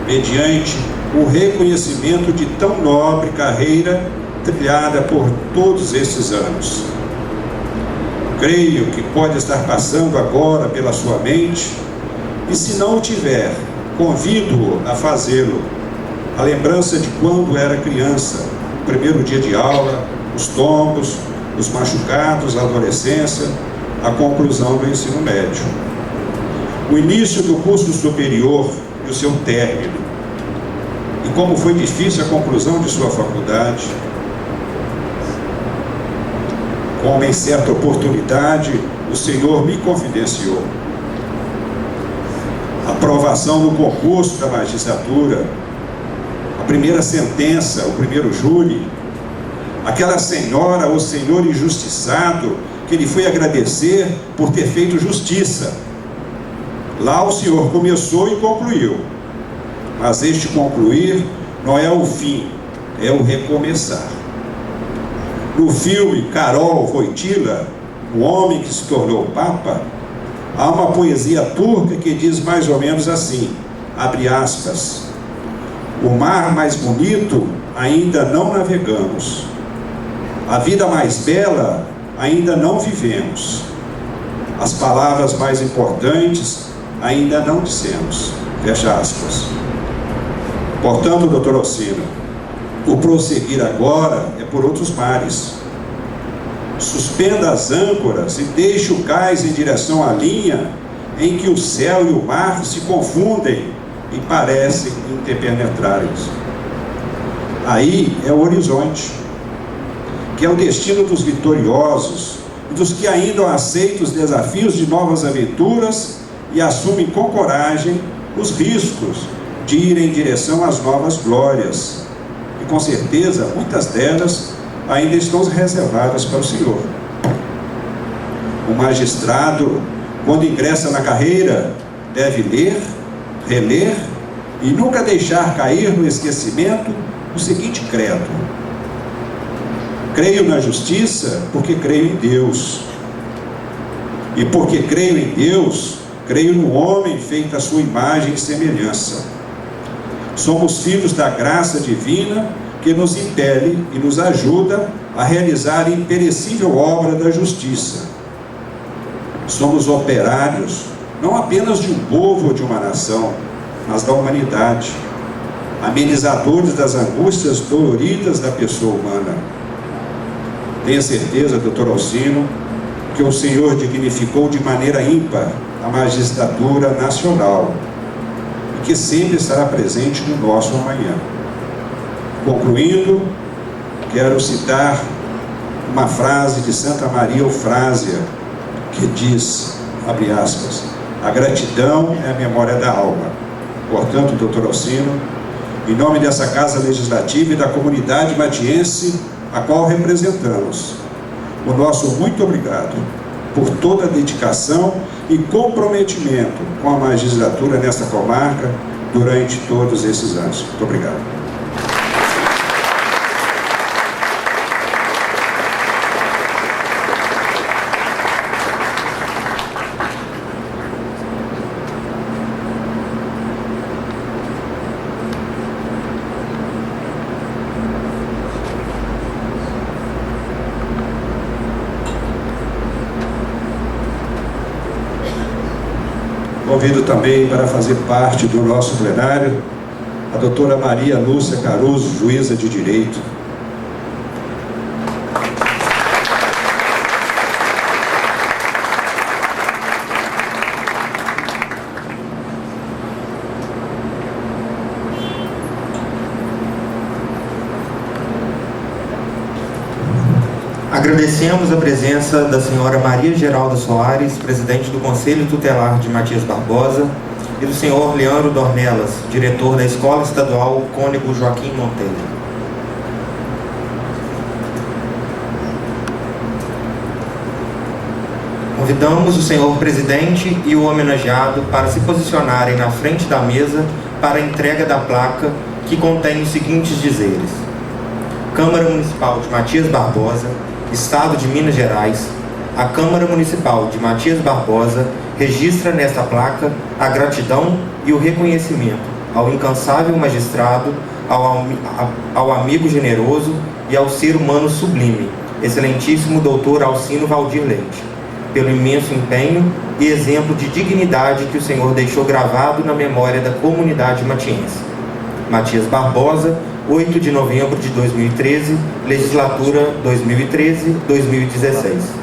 mediante o reconhecimento de tão nobre carreira trilhada por todos esses anos. Creio que pode estar passando agora pela sua mente, e se não o tiver, convido-o a fazê-lo. A lembrança de quando era criança, o primeiro dia de aula, os tombos, os machucados, a adolescência, a conclusão do ensino médio. O início do curso superior e o seu término. E como foi difícil a conclusão de sua faculdade. Como em certa oportunidade o Senhor me confidenciou. A aprovação no concurso da magistratura, a primeira sentença, o primeiro júri, aquela senhora ou senhor injustiçado que lhe foi agradecer por ter feito justiça. Lá o senhor começou e concluiu, mas este concluir não é o fim, é o recomeçar. No filme Karol Wojtyła, o homem que se tornou papa, há uma poesia turca que diz mais ou menos assim, abre aspas, o mar mais bonito ainda não navegamos, a vida mais bela ainda não vivemos, as palavras mais importantes ainda não dissemos, fecha aspas. Portanto, doutor Alcino, o prosseguir agora é por outros mares. Suspenda as âncoras e deixe o cais em direção à linha em que o céu e o mar se confundem e parecem interpenetráveis. Aí é o horizonte, que é o destino dos vitoriosos e dos que ainda aceitam os desafios de novas aventuras e assumem com coragem os riscos de ir em direção às novas glórias. E com certeza, muitas delas ainda estão reservadas para o Senhor. O magistrado, quando ingressa na carreira, deve ler, reler e nunca deixar cair no esquecimento o seguinte credo: creio na justiça porque creio em Deus. E porque creio em Deus, creio no homem feito à sua imagem e semelhança. Somos filhos da graça divina que nos impele e nos ajuda a realizar a imperecível obra da justiça. Somos operários, não apenas de um povo ou de uma nação, mas da humanidade, amenizadores das angústias doloridas da pessoa humana. Tenha certeza, doutor Alcino, que o Senhor dignificou de maneira ímpar a magistratura nacional e que sempre estará presente no nosso amanhã. Concluindo, quero citar uma frase de Santa Maria Eufrásia, que diz, abre aspas, a gratidão é a memória da alma. Portanto, doutor Alcino, em nome dessa Casa Legislativa e da comunidade matiense, a qual representamos, o nosso muito obrigado por toda a dedicação e comprometimento com a magistratura nesta comarca durante todos esses anos. Muito obrigado. Convido também para fazer parte do nosso plenário a doutora Maria Lúcia Caruso, juíza de Direito. Agradecemos a presença da senhora Maria Geralda Soares, presidente do Conselho Tutelar de Matias Barbosa, e do senhor Leandro Dornelas, diretor da Escola Estadual Cônego Joaquim Monteiro. Convidamos o senhor presidente e o homenageado para se posicionarem na frente da mesa para a entrega da placa, que contém os seguintes dizeres: Câmara Municipal de Matias Barbosa, Estado de Minas Gerais. A Câmara Municipal de Matias Barbosa registra nesta placa a gratidão e o reconhecimento ao incansável magistrado, ao amigo generoso e ao ser humano sublime, excelentíssimo doutor Alcino Valdir Leite, pelo imenso empenho e exemplo de dignidade que o senhor deixou gravado na memória da comunidade matiense. Matias Barbosa, 8 de novembro de 2013, legislatura 2013-2016.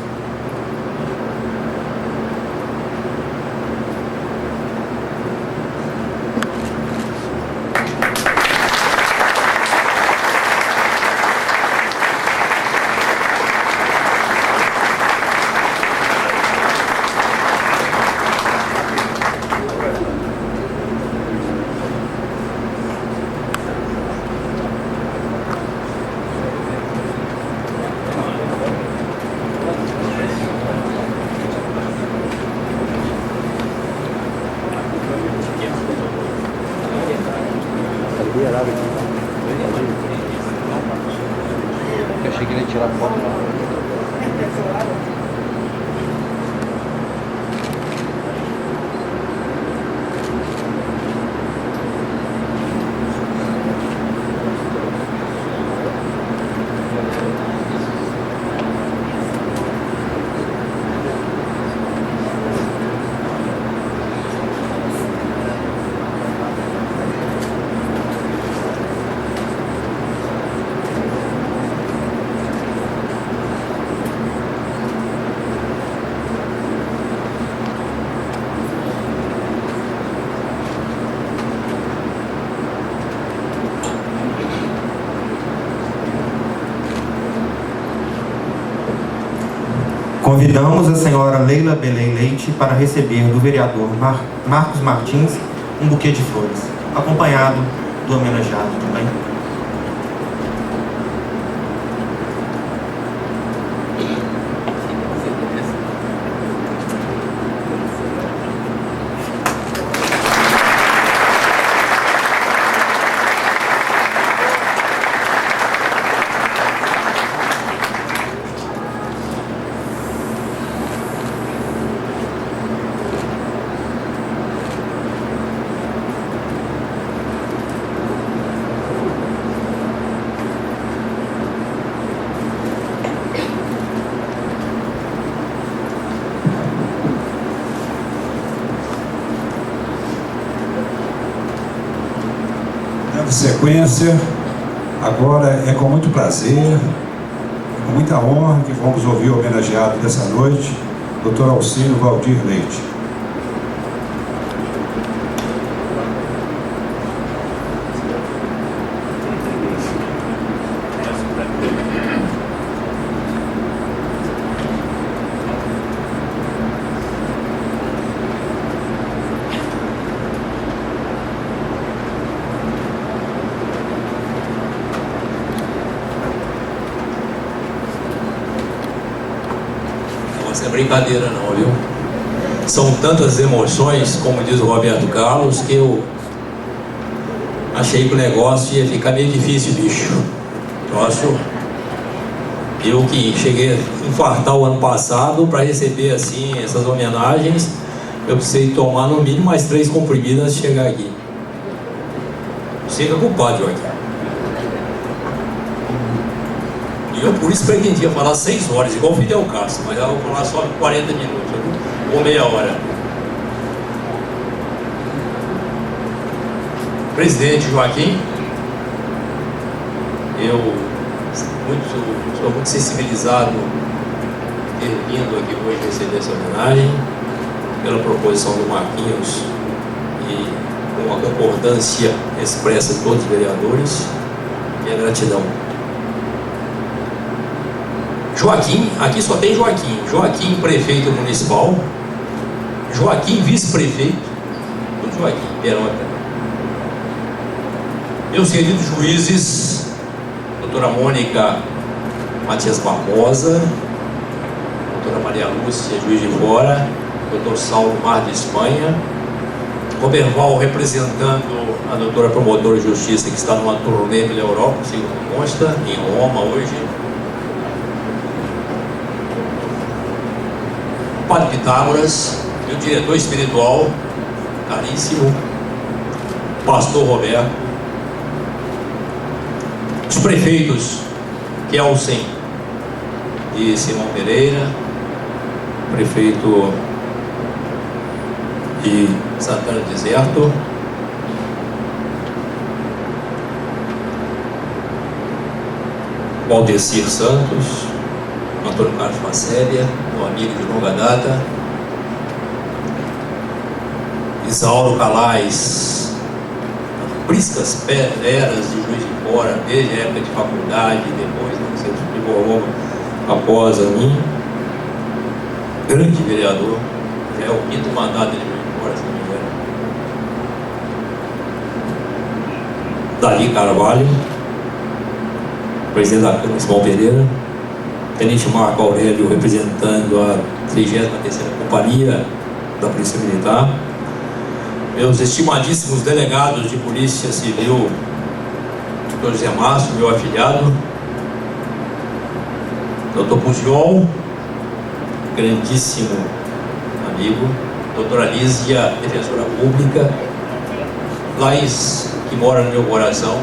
Eu achei que ele ia tirar foto. Convidamos a senhora Leila Belém Leite para receber do vereador Marcos Martins um buquê de flores, acompanhado do homenageado também. Sequência, agora é com muito prazer, com muita honra que vamos ouvir o homenageado dessa noite, Dr. Alcino Valdir Leite. Não é brincadeira não, viu? São tantas emoções, como diz o Roberto Carlos, que eu achei que o negócio ia ficar meio difícil, bicho. Eu que cheguei a infartar o ano passado, para receber assim essas homenagens, eu precisei tomar no mínimo mais 3 comprimidos antes de chegar aqui. Você fica culpado, Joaquim. E eu por isso pretendia falar 6 horas, igual o Fidel Castro, mas eu vou falar só 40 minutos, ou meia hora. Presidente Joaquim, eu sou muito sensibilizado ter vindo aqui hoje receber essa homenagem, pela proposição do Marquinhos e com a concordância expressa de todos os vereadores, e a gratidão. Joaquim, aqui só tem Joaquim. Joaquim, prefeito municipal. Joaquim, vice-prefeito. Tudo Joaquim, Perota. Meus queridos juízes, doutora Mônica Matias Barbosa, doutora Maria Lúcia, juiz de fora, doutor Saulo Mar de Espanha, Roberval representando a doutora promotora de justiça que está numa turnê pela Europa, segundo consta, em Roma hoje. Padre Pitágoras, meu diretor espiritual, caríssimo, pastor Roberto, os prefeitos Kelsen e Simão Pereira, prefeito de Santana do Deserto, Valdecir Santos, Antônio Carlos Facélia, meu amigo de longa data, Isauro Calais, Priscas Pereiras de Juiz de Fora, desde a época de faculdade, depois no centro de Borroma, após a mim, grande vereador, já é o quinto mandato de Juiz de Fora, se não me engano. Dali Carvalho, presidente da Câmara, Simão Pereira, Tenente Marco Aurélio, representando a 33ª Companhia da Polícia Militar, meus estimadíssimos delegados de Polícia Civil, Dr. José Márcio, meu afilhado, Dr. Puziol, grandíssimo amigo, doutora Lísia, defensora pública, Laís, que mora no meu coração,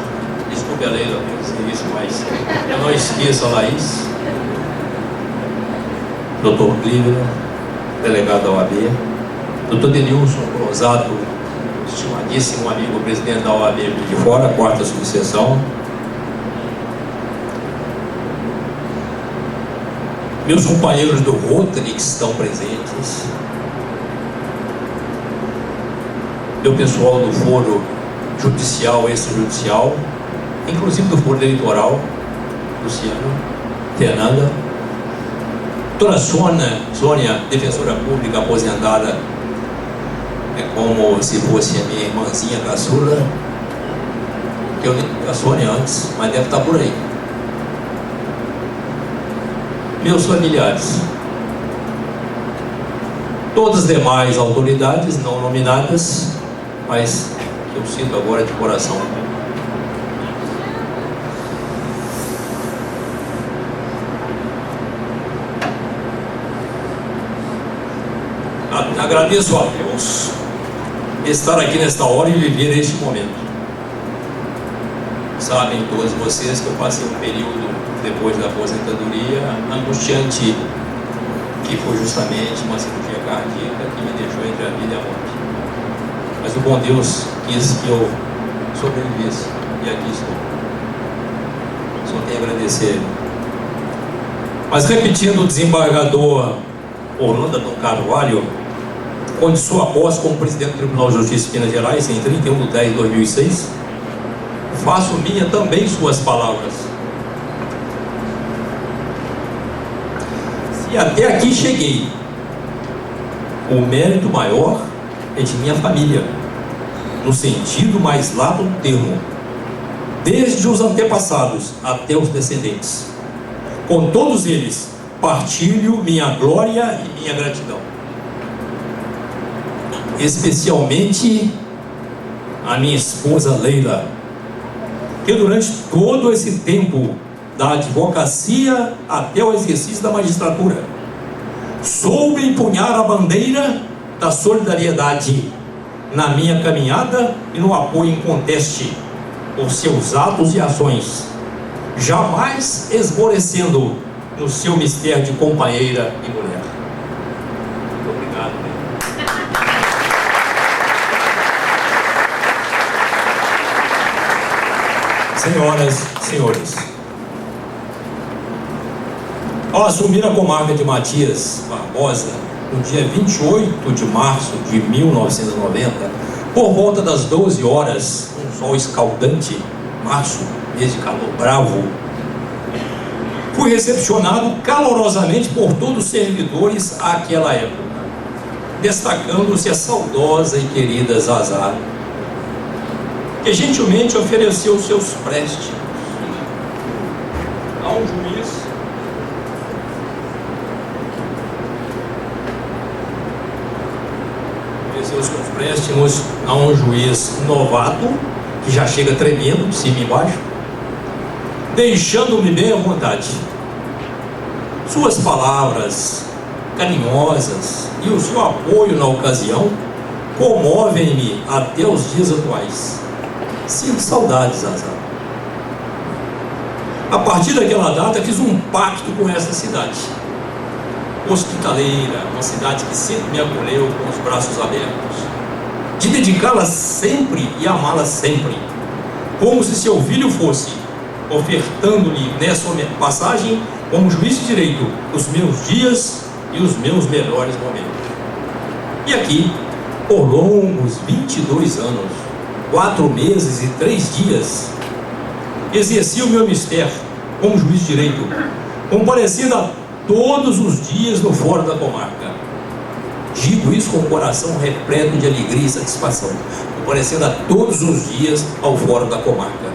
desculpe a Leila por dizer isso, mas eu não esqueço a Laís, Dr. Clívio, delegado da OAB, Dr. Denilson Rosato, estimadíssimo amigo, presidente da OAB de fora, 4ª subseção, meus companheiros do Rotary que estão presentes, meu pessoal do foro judicial, extrajudicial, inclusive do foro eleitoral, Luciano, Fernanda, doutora Sônia, defensora pública aposentada, é como se fosse a minha irmãzinha caçula, que eu nem vi a Sônia antes, mas deve estar por aí. Meus familiares, todas as demais autoridades não nominadas, mas eu sinto agora de coração. Agradeço a Deus estar aqui nesta hora e viver este momento. Sabem todos vocês que eu passei um período depois da aposentadoria angustiante, que foi justamente uma cirurgia cardíaca que me deixou entre a vida e a morte. Mas o bom Deus quis que eu sobrevivesse e aqui estou. Só tenho a agradecer. Mas repetindo, o desembargador Orlando Dom Carvalho, onde sua posse como presidente do Tribunal de Justiça de Minas Gerais em 31 de 10 de 2006, faço minha também suas palavras. Se até aqui cheguei, o mérito maior é de minha família, no sentido mais lato do termo, desde os antepassados até os descendentes. Com todos eles, partilho minha glória e minha gratidão. Especialmente a minha esposa Leila, que durante todo esse tempo, da advocacia até o exercício da magistratura, soube empunhar a bandeira da solidariedade na minha caminhada e no apoio inconteste por seus atos e ações, jamais esmorecendo no seu mistério de companheira e mulher. Muito obrigado. Senhoras e senhores, ao assumir a comarca de Matias Barbosa, no dia 28 de março de 1990, por volta das 12 horas, um sol escaldante, março, mês de calor bravo, fui recepcionado calorosamente por todos os servidores àquela época, destacando-se a saudosa e querida Zazá, que gentilmente ofereceu seus préstimos a um juiz novato, que já chega tremendo de cima e embaixo, deixando-me bem à vontade. Suas palavras carinhosas e o seu apoio na ocasião comovem-me até os dias atuais. Sinto saudades, Zazá. A partir daquela data fiz um pacto com essa cidade hospitaleira, uma cidade que sempre me acolheu com os braços abertos, de dedicá-la sempre e amá-la sempre, como se seu filho fosse, ofertando-lhe nessa passagem, como juiz de direito, os meus dias e os meus melhores momentos. E aqui, por longos 22 anos, 4 meses e 3 dias, exerci o meu mistério como juiz de direito, comparecendo a todos os dias no fórum da comarca. Digo isso com o coração repleto de alegria e satisfação, comparecendo a todos os dias ao fórum da comarca,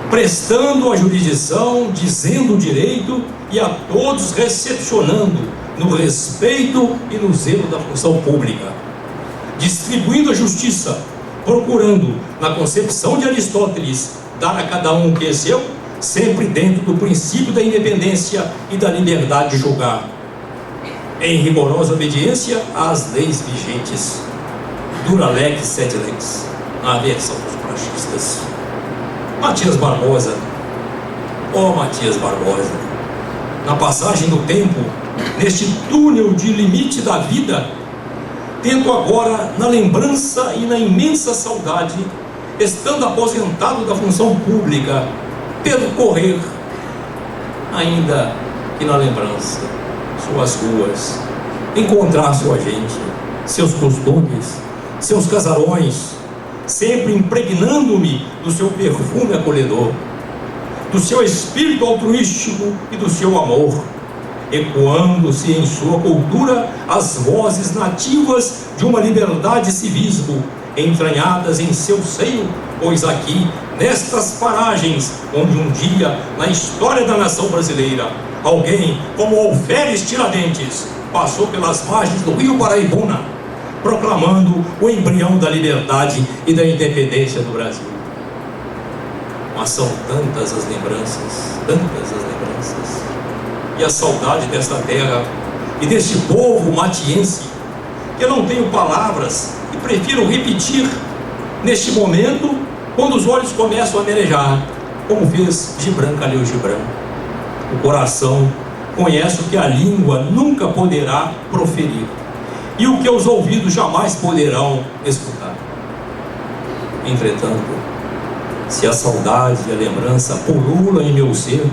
prestando a jurisdição, dizendo o direito e a todos recepcionando no respeito e no zelo da função pública, distribuindo a justiça, procurando, na concepção de Aristóteles, dar a cada um o que é seu, sempre dentro do princípio da independência e da liberdade de julgar, em rigorosa obediência às leis vigentes. Dura lex sed lex, na versão dos praxistas. Matias Barbosa, Matias Barbosa, na passagem do tempo, neste túnel de limite da vida, tento agora, na lembrança e na imensa saudade, estando aposentado da função pública, percorrer, ainda que na lembrança, suas ruas, encontrar sua gente, seus costumes, seus casarões, sempre impregnando-me do seu perfume acolhedor, do seu espírito altruístico e do seu amor, ecoando-se em sua cultura as vozes nativas de uma liberdade e civismo, entranhadas em seu seio, pois aqui, nestas paragens, onde um dia, na história da nação brasileira, alguém como Alferes Tiradentes passou pelas margens do Rio Paraibuna, proclamando o embrião da liberdade e da independência do Brasil. Mas são tantas as lembranças, e a saudade desta terra e deste povo matiense, que eu não tenho palavras e prefiro repetir neste momento, quando os olhos começam a merejar, como fez Gibran Khalil Gibran. O coração conhece o que a língua nunca poderá proferir e o que os ouvidos jamais poderão escutar. Entretanto, se a saudade e a lembrança pululam em meu ser,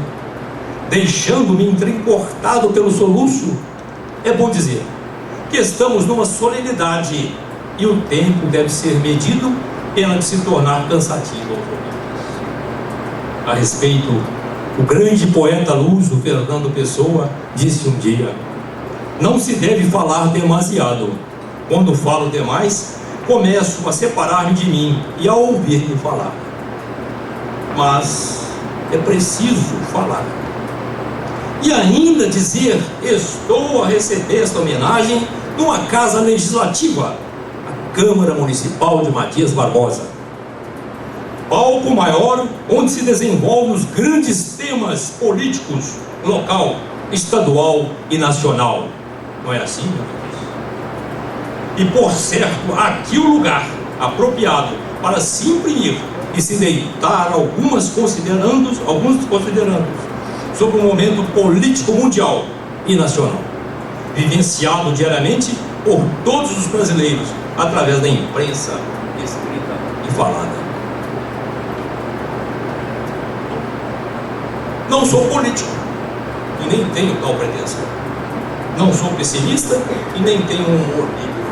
deixando-me entrecortado pelo soluço, é bom dizer que estamos numa solenidade e o tempo deve ser medido pena de se tornar cansativo aos ouvidos. A respeito, o grande poeta luso Fernando Pessoa disse um dia: não se deve falar demasiado. Quando falo demais, começo a separar-me de mim e a ouvir-me falar. Mas é preciso falar. E ainda dizer: estou a receber esta homenagem numa casa legislativa, a Câmara Municipal de Matias Barbosa, palco maior onde se desenvolvem os grandes temas políticos local, estadual e nacional. Não é assim, meu Deus? E por certo, aqui o lugar apropriado para se imprimir e se deitar alguns considerandos sobre o momento político mundial e nacional, vivenciado diariamente por todos os brasileiros através da imprensa escrita e falada. Não sou político e nem tenho tal pretensão. Não sou pessimista e nem tenho um humor livre.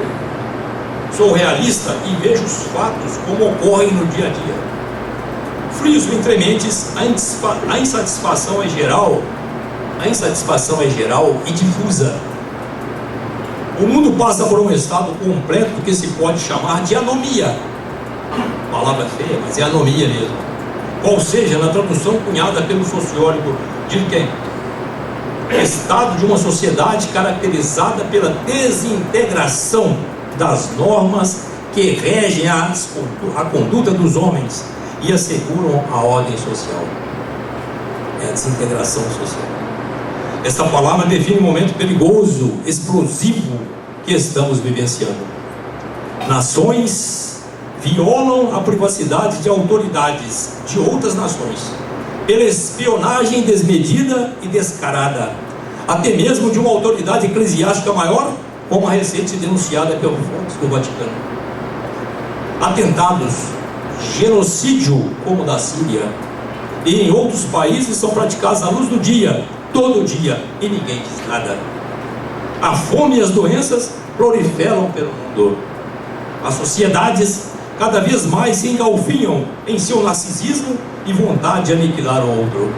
Sou realista e vejo os fatos como ocorrem no dia a dia. Friso entre mentes, a insatisfação é geral e difusa. O mundo passa por um estado completo que se pode chamar de anomia. Palavra feia, mas é anomia mesmo. Ou seja, na tradução cunhada pelo sociólogo Durkheim, estado de uma sociedade caracterizada pela desintegração das normas que regem a conduta dos homens e asseguram a ordem social. É a desintegração social. Essa palavra define um momento perigoso, explosivo que estamos vivenciando. Nações violam a privacidade de autoridades de outras nações pela espionagem desmedida e descarada, até mesmo de uma autoridade eclesiástica maior, como a recente denunciada pelo fontes do Vaticano. Atentados, genocídio como o da Síria e em outros países são praticados à luz do dia, todo dia, e ninguém diz nada. A fome e as doenças proliferam pelo mundo. As sociedades cada vez mais se engalfinham em seu narcisismo e vontade de aniquilar o outro.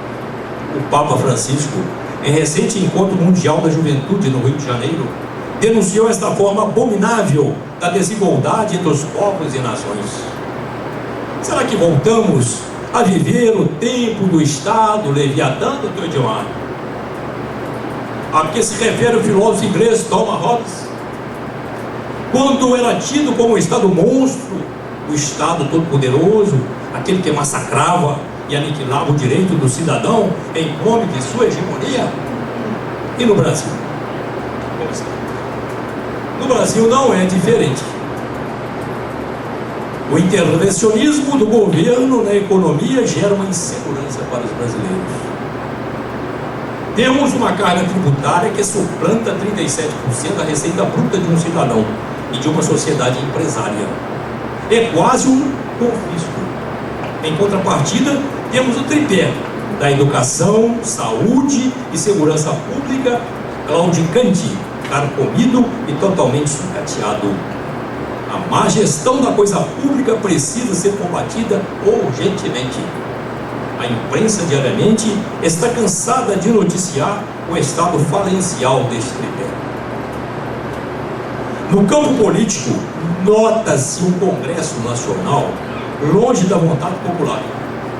O Papa Francisco, em recente encontro mundial da juventude no Rio de Janeiro, denunciou esta forma abominável da desigualdade entre os povos e nações. Será que voltamos a viver o tempo do Estado Leviatã, Dr. Edmar? A que se refere o filósofo inglês Thomas Hobbes, quando era tido como o Estado monstro, o Estado todo-poderoso, aquele que massacrava e aniquilava o direito do cidadão em nome de sua hegemonia? E no Brasil? Como está? No Brasil não é diferente. O intervencionismo do governo na economia gera uma insegurança para os brasileiros. Temos uma carga tributária que suplanta 37% da receita bruta de um cidadão e de uma sociedade empresária. É quase um confisco. Em contrapartida, temos o tripé da educação, saúde e segurança pública claudicante, carcomido e totalmente sucateado. A má gestão da coisa pública precisa ser combatida urgentemente. A imprensa diariamente está cansada de noticiar o estado falencial deste tripé. No campo político, nota-se um Congresso Nacional longe da vontade popular,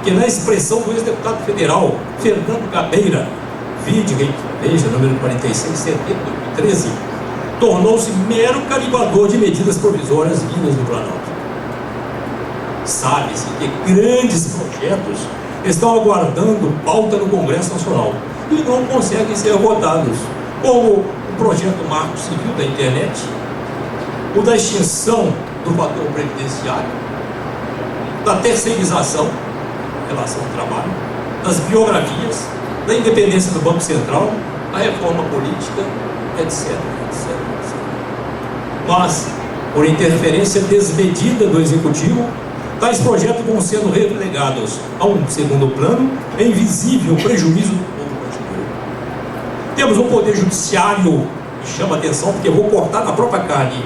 que na expressão do ex-deputado federal Fernando Gabeira, veja, número 46, setembro de 2013, tornou-se mero caribador de medidas provisórias vindas do Planalto. Sabe-se que grandes projetos estão aguardando pauta no Congresso Nacional e não conseguem ser votados, como o projeto Marco Civil da Internet, o da extinção do fator previdenciário, da terceirização em relação ao trabalho, das biografias, da independência do Banco Central, a reforma política, etc, etc. Mas, por interferência desmedida do Executivo, tais projetos vão sendo relegados a um segundo plano em visível prejuízo do povo brasileiro. Temos um poder judiciário, e chama atenção porque eu vou cortar na própria carne,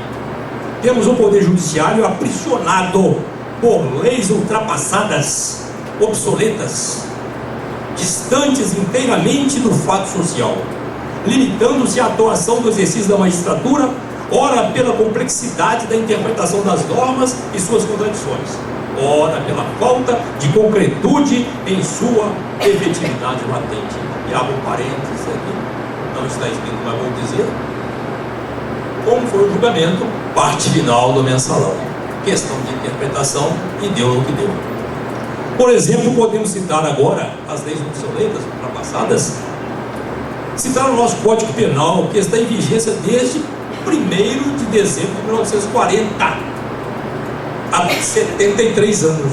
temos um poder judiciário aprisionado por leis ultrapassadas, obsoletas, distantes inteiramente do fato social, limitando-se à atuação do exercício da magistratura, ora pela complexidade da interpretação das normas e suas contradições, ora pela falta de concretude em sua efetividade latente. E abro um parênteses aqui, não está escrito, mas vou dizer, como foi o julgamento, parte final do mensalão. Questão de interpretação e deu no que deu. Por exemplo, podemos citar agora as leis obsoletas, ultrapassadas, citar o nosso Código Penal, que está em vigência desde 1º de dezembro de 1940, há 73 anos.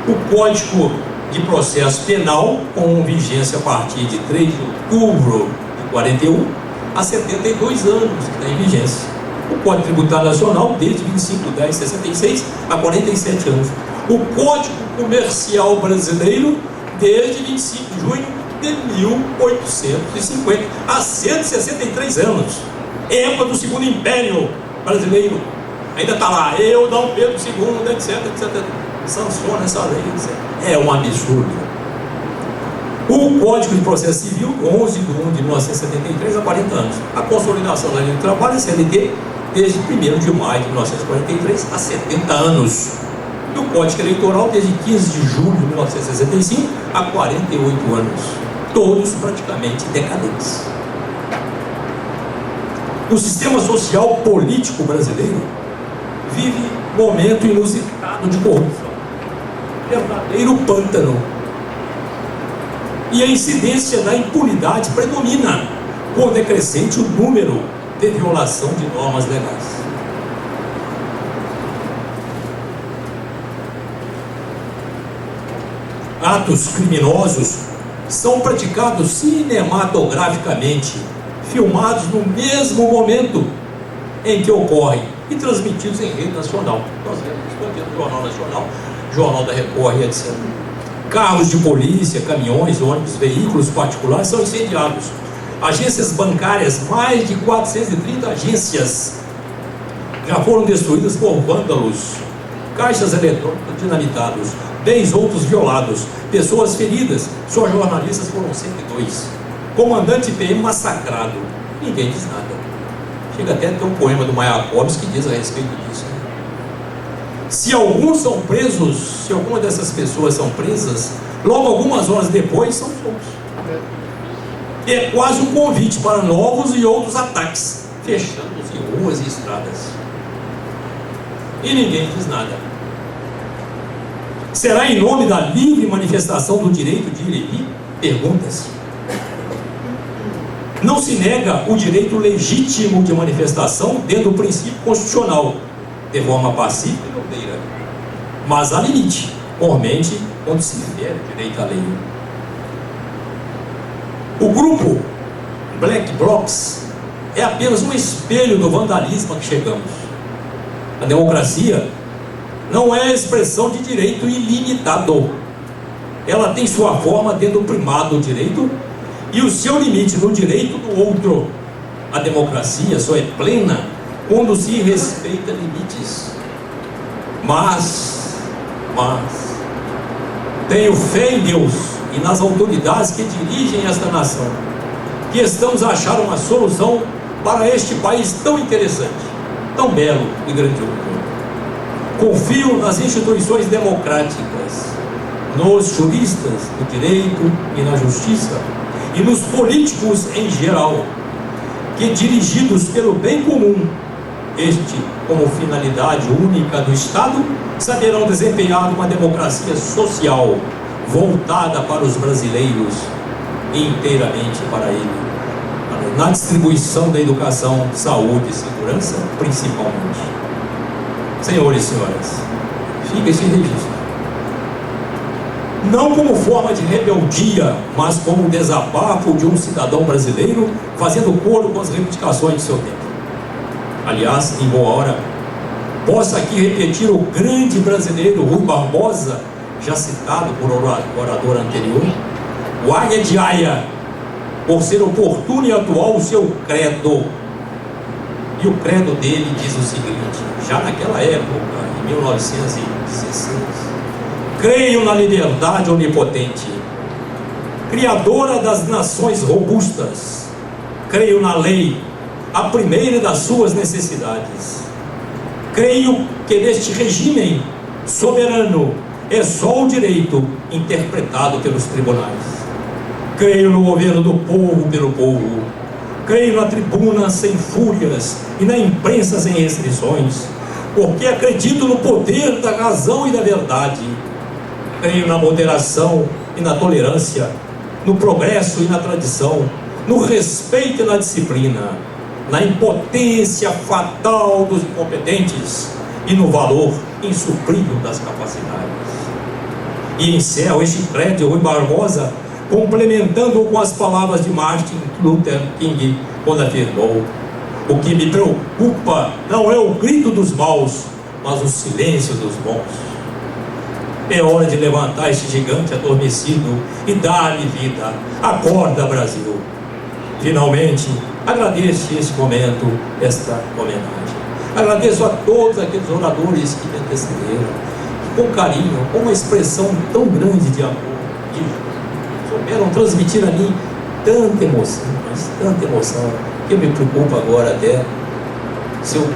O Código de Processo Penal, com vigência a partir de 3 de outubro de 41, há 72 anos que está em vigência. O Código Tributário Nacional, desde 25 de 10 de 66 a 47 anos. O Código Comercial Brasileiro, desde 25 de junho de 1850, há 163 anos. Época do Segundo Império Brasileiro. Ainda está lá, eu, Dom Pedro II, etc, etc. sanciona essa lei. É um absurdo. O Código de Processo Civil, 11 de 1 de 1973, há 40 anos. A consolidação da lei do trabalho, a CLT, desde 1º de maio de 1943, há 70 anos. E o Código Eleitoral, desde 15 de julho de 1965, há 48 anos. Todos praticamente decadentes. O sistema social político brasileiro vive momento inusitado de corrupção. Verdadeiro pântano. E a incidência da impunidade predomina, com decrescente o número de violação de normas legais. Atos criminosos são praticados cinematograficamente, filmados no mesmo momento em que ocorrem e transmitidos em rede nacional. Nós vemos no Jornal Nacional, Jornal da Record e etc. Carros de polícia, caminhões, ônibus, veículos particulares são incendiados. Agências bancárias, mais de 430 agências já foram destruídas por vândalos. Caixas eletrônicos dinamitados, bens outros violados, pessoas feridas, só jornalistas foram 102. Comandante PM massacrado, ninguém diz nada. Chega até a ter um poema do Mayakovsky que diz a respeito disso. Se alguns são presos, se alguma dessas pessoas são presas, logo algumas horas depois são soltos. É quase um convite para novos e outros ataques, fechando-se ruas e estradas. E ninguém diz nada. Será em nome da livre manifestação do direito de ir e vir? Pergunta-se. Não se nega o direito legítimo de manifestação dentro do princípio constitucional, de forma pacífica e ordeira. Mas há limite, mormente, quando se fere direito à lei. O grupo Black Blocs é apenas um espelho do vandalismo a que chegamos. A democracia não é a expressão de direito ilimitado. Ela tem sua forma dentro do primado do direito e o seu limite no direito do outro. A democracia só é plena quando se respeita limites. Mas tenho fé em Deus e nas autoridades que dirigem esta nação, que estamos a achar uma solução para este país tão interessante, tão belo e grandioso. Confio nas instituições democráticas, nos juristas do direito e na justiça, e nos políticos em geral, que dirigidos pelo bem comum, este como finalidade única do Estado, saberão desempenhar uma democracia social voltada para os brasileiros e inteiramente para ele, na distribuição da educação, saúde e segurança, principalmente. Senhores e senhoras, fica esse registro. Não como forma de rebeldia, mas como desabafo de um cidadão brasileiro fazendo coro com as reivindicações de seu tempo. Aliás, em boa hora, posso aqui repetir o grande brasileiro Rui Barbosa, já citado por orador anterior, o Águia de Aia, por ser oportuno e atual o seu credo. E o credo dele diz o seguinte, já naquela época, em 1916, creio na liberdade onipotente, criadora das nações robustas, creio na lei, a primeira das suas necessidades. Creio que neste regime soberano é só o direito interpretado pelos tribunais. Creio no governo do povo pelo povo. Creio na tribuna sem fúrias e na imprensa sem restrições, porque acredito no poder da razão e da verdade. Creio na moderação e na tolerância, no progresso e na tradição, no respeito e na disciplina, na impotência fatal dos incompetentes e no valor insuprível das capacidades. E encerro este credo de Rui Barbosa complementando com as palavras de Martin Luther King, quando afirmou: o que me preocupa não é o grito dos maus, mas o silêncio dos bons. É hora de levantar este gigante adormecido e dar-lhe vida. Acorda, Brasil! Finalmente, agradeço esse momento, esta homenagem. Agradeço a todos aqueles oradores que me antecederam, com carinho, com uma expressão tão grande de amor, souberam transmitir a mim tanta emoção, mas tanta emoção, que eu me preocupo agora até se eu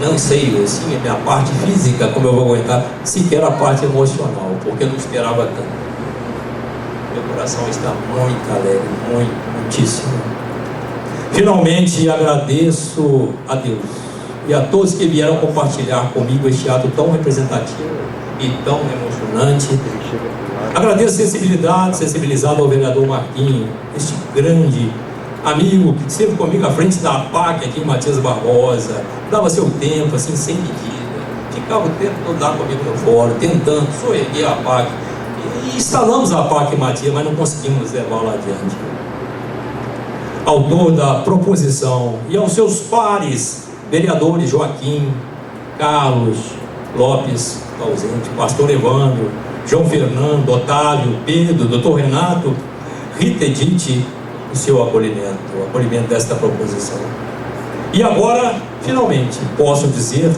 não sei, assim, a minha parte física, como eu vou aguentar, sequer a parte emocional, porque eu não esperava tanto. Meu coração está muito alegre, muitíssimo. Finalmente agradeço a Deus e a todos que vieram compartilhar comigo este ato tão representativo e tão emocionante. Agradeço sensibilizado ao vereador Marquinhos, este grande amigo que esteve comigo à frente da APAC aqui em Matias Barbosa, dava seu tempo assim sem medida, ficava o tempo todo lá comigo no fórum, tentando soerguer a APAC, e instalamos a APAC em Matias, mas não conseguimos levá-la adiante. Autor da proposição, e aos seus pares, vereadores Joaquim, Carlos, Lopes, ausente, pastor Evandro, João Fernando, Otávio, Pedro, doutor Renato, Rita Edith, o seu acolhimento, o acolhimento desta proposição. E agora, finalmente, posso dizer,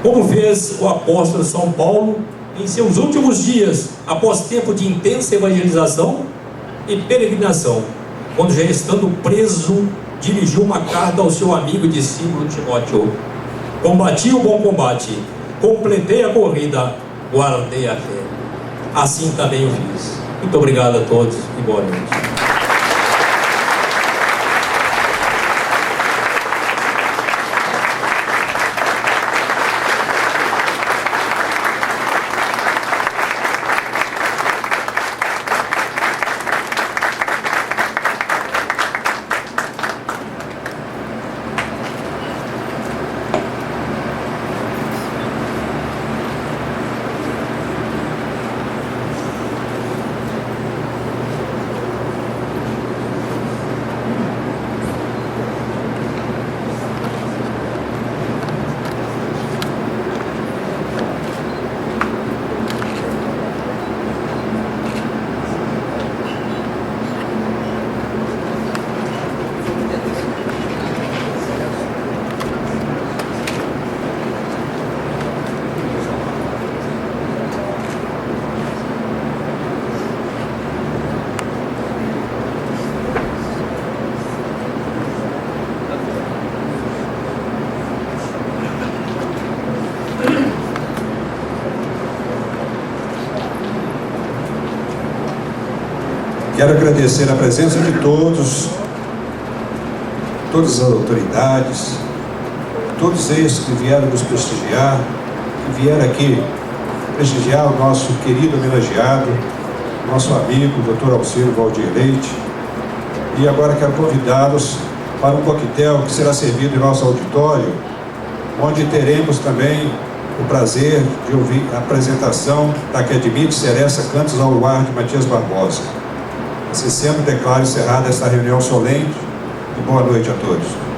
como fez o apóstolo São Paulo em seus últimos dias, após tempo de intensa evangelização e peregrinação, quando já estando preso, dirigiu uma carta ao seu amigo e discípulo Timóteo: combati o bom combate, completei a corrida, guardei a fé. Assim também eu fiz. Muito obrigado a todos e boa noite. Quero agradecer a presença de todas as autoridades, todos esses que vieram nos prestigiar, que vieram aqui prestigiar o nosso querido homenageado, nosso amigo, Dr. Alcino Valdir Leite. E agora quero convidá-los para um coquetel que será servido em nosso auditório, onde teremos também o prazer de ouvir a apresentação da Academia de Seresta Cantos ao Luar de Matias Barbosa. Assim sendo, declaro encerrada esta reunião solene e boa noite a todos.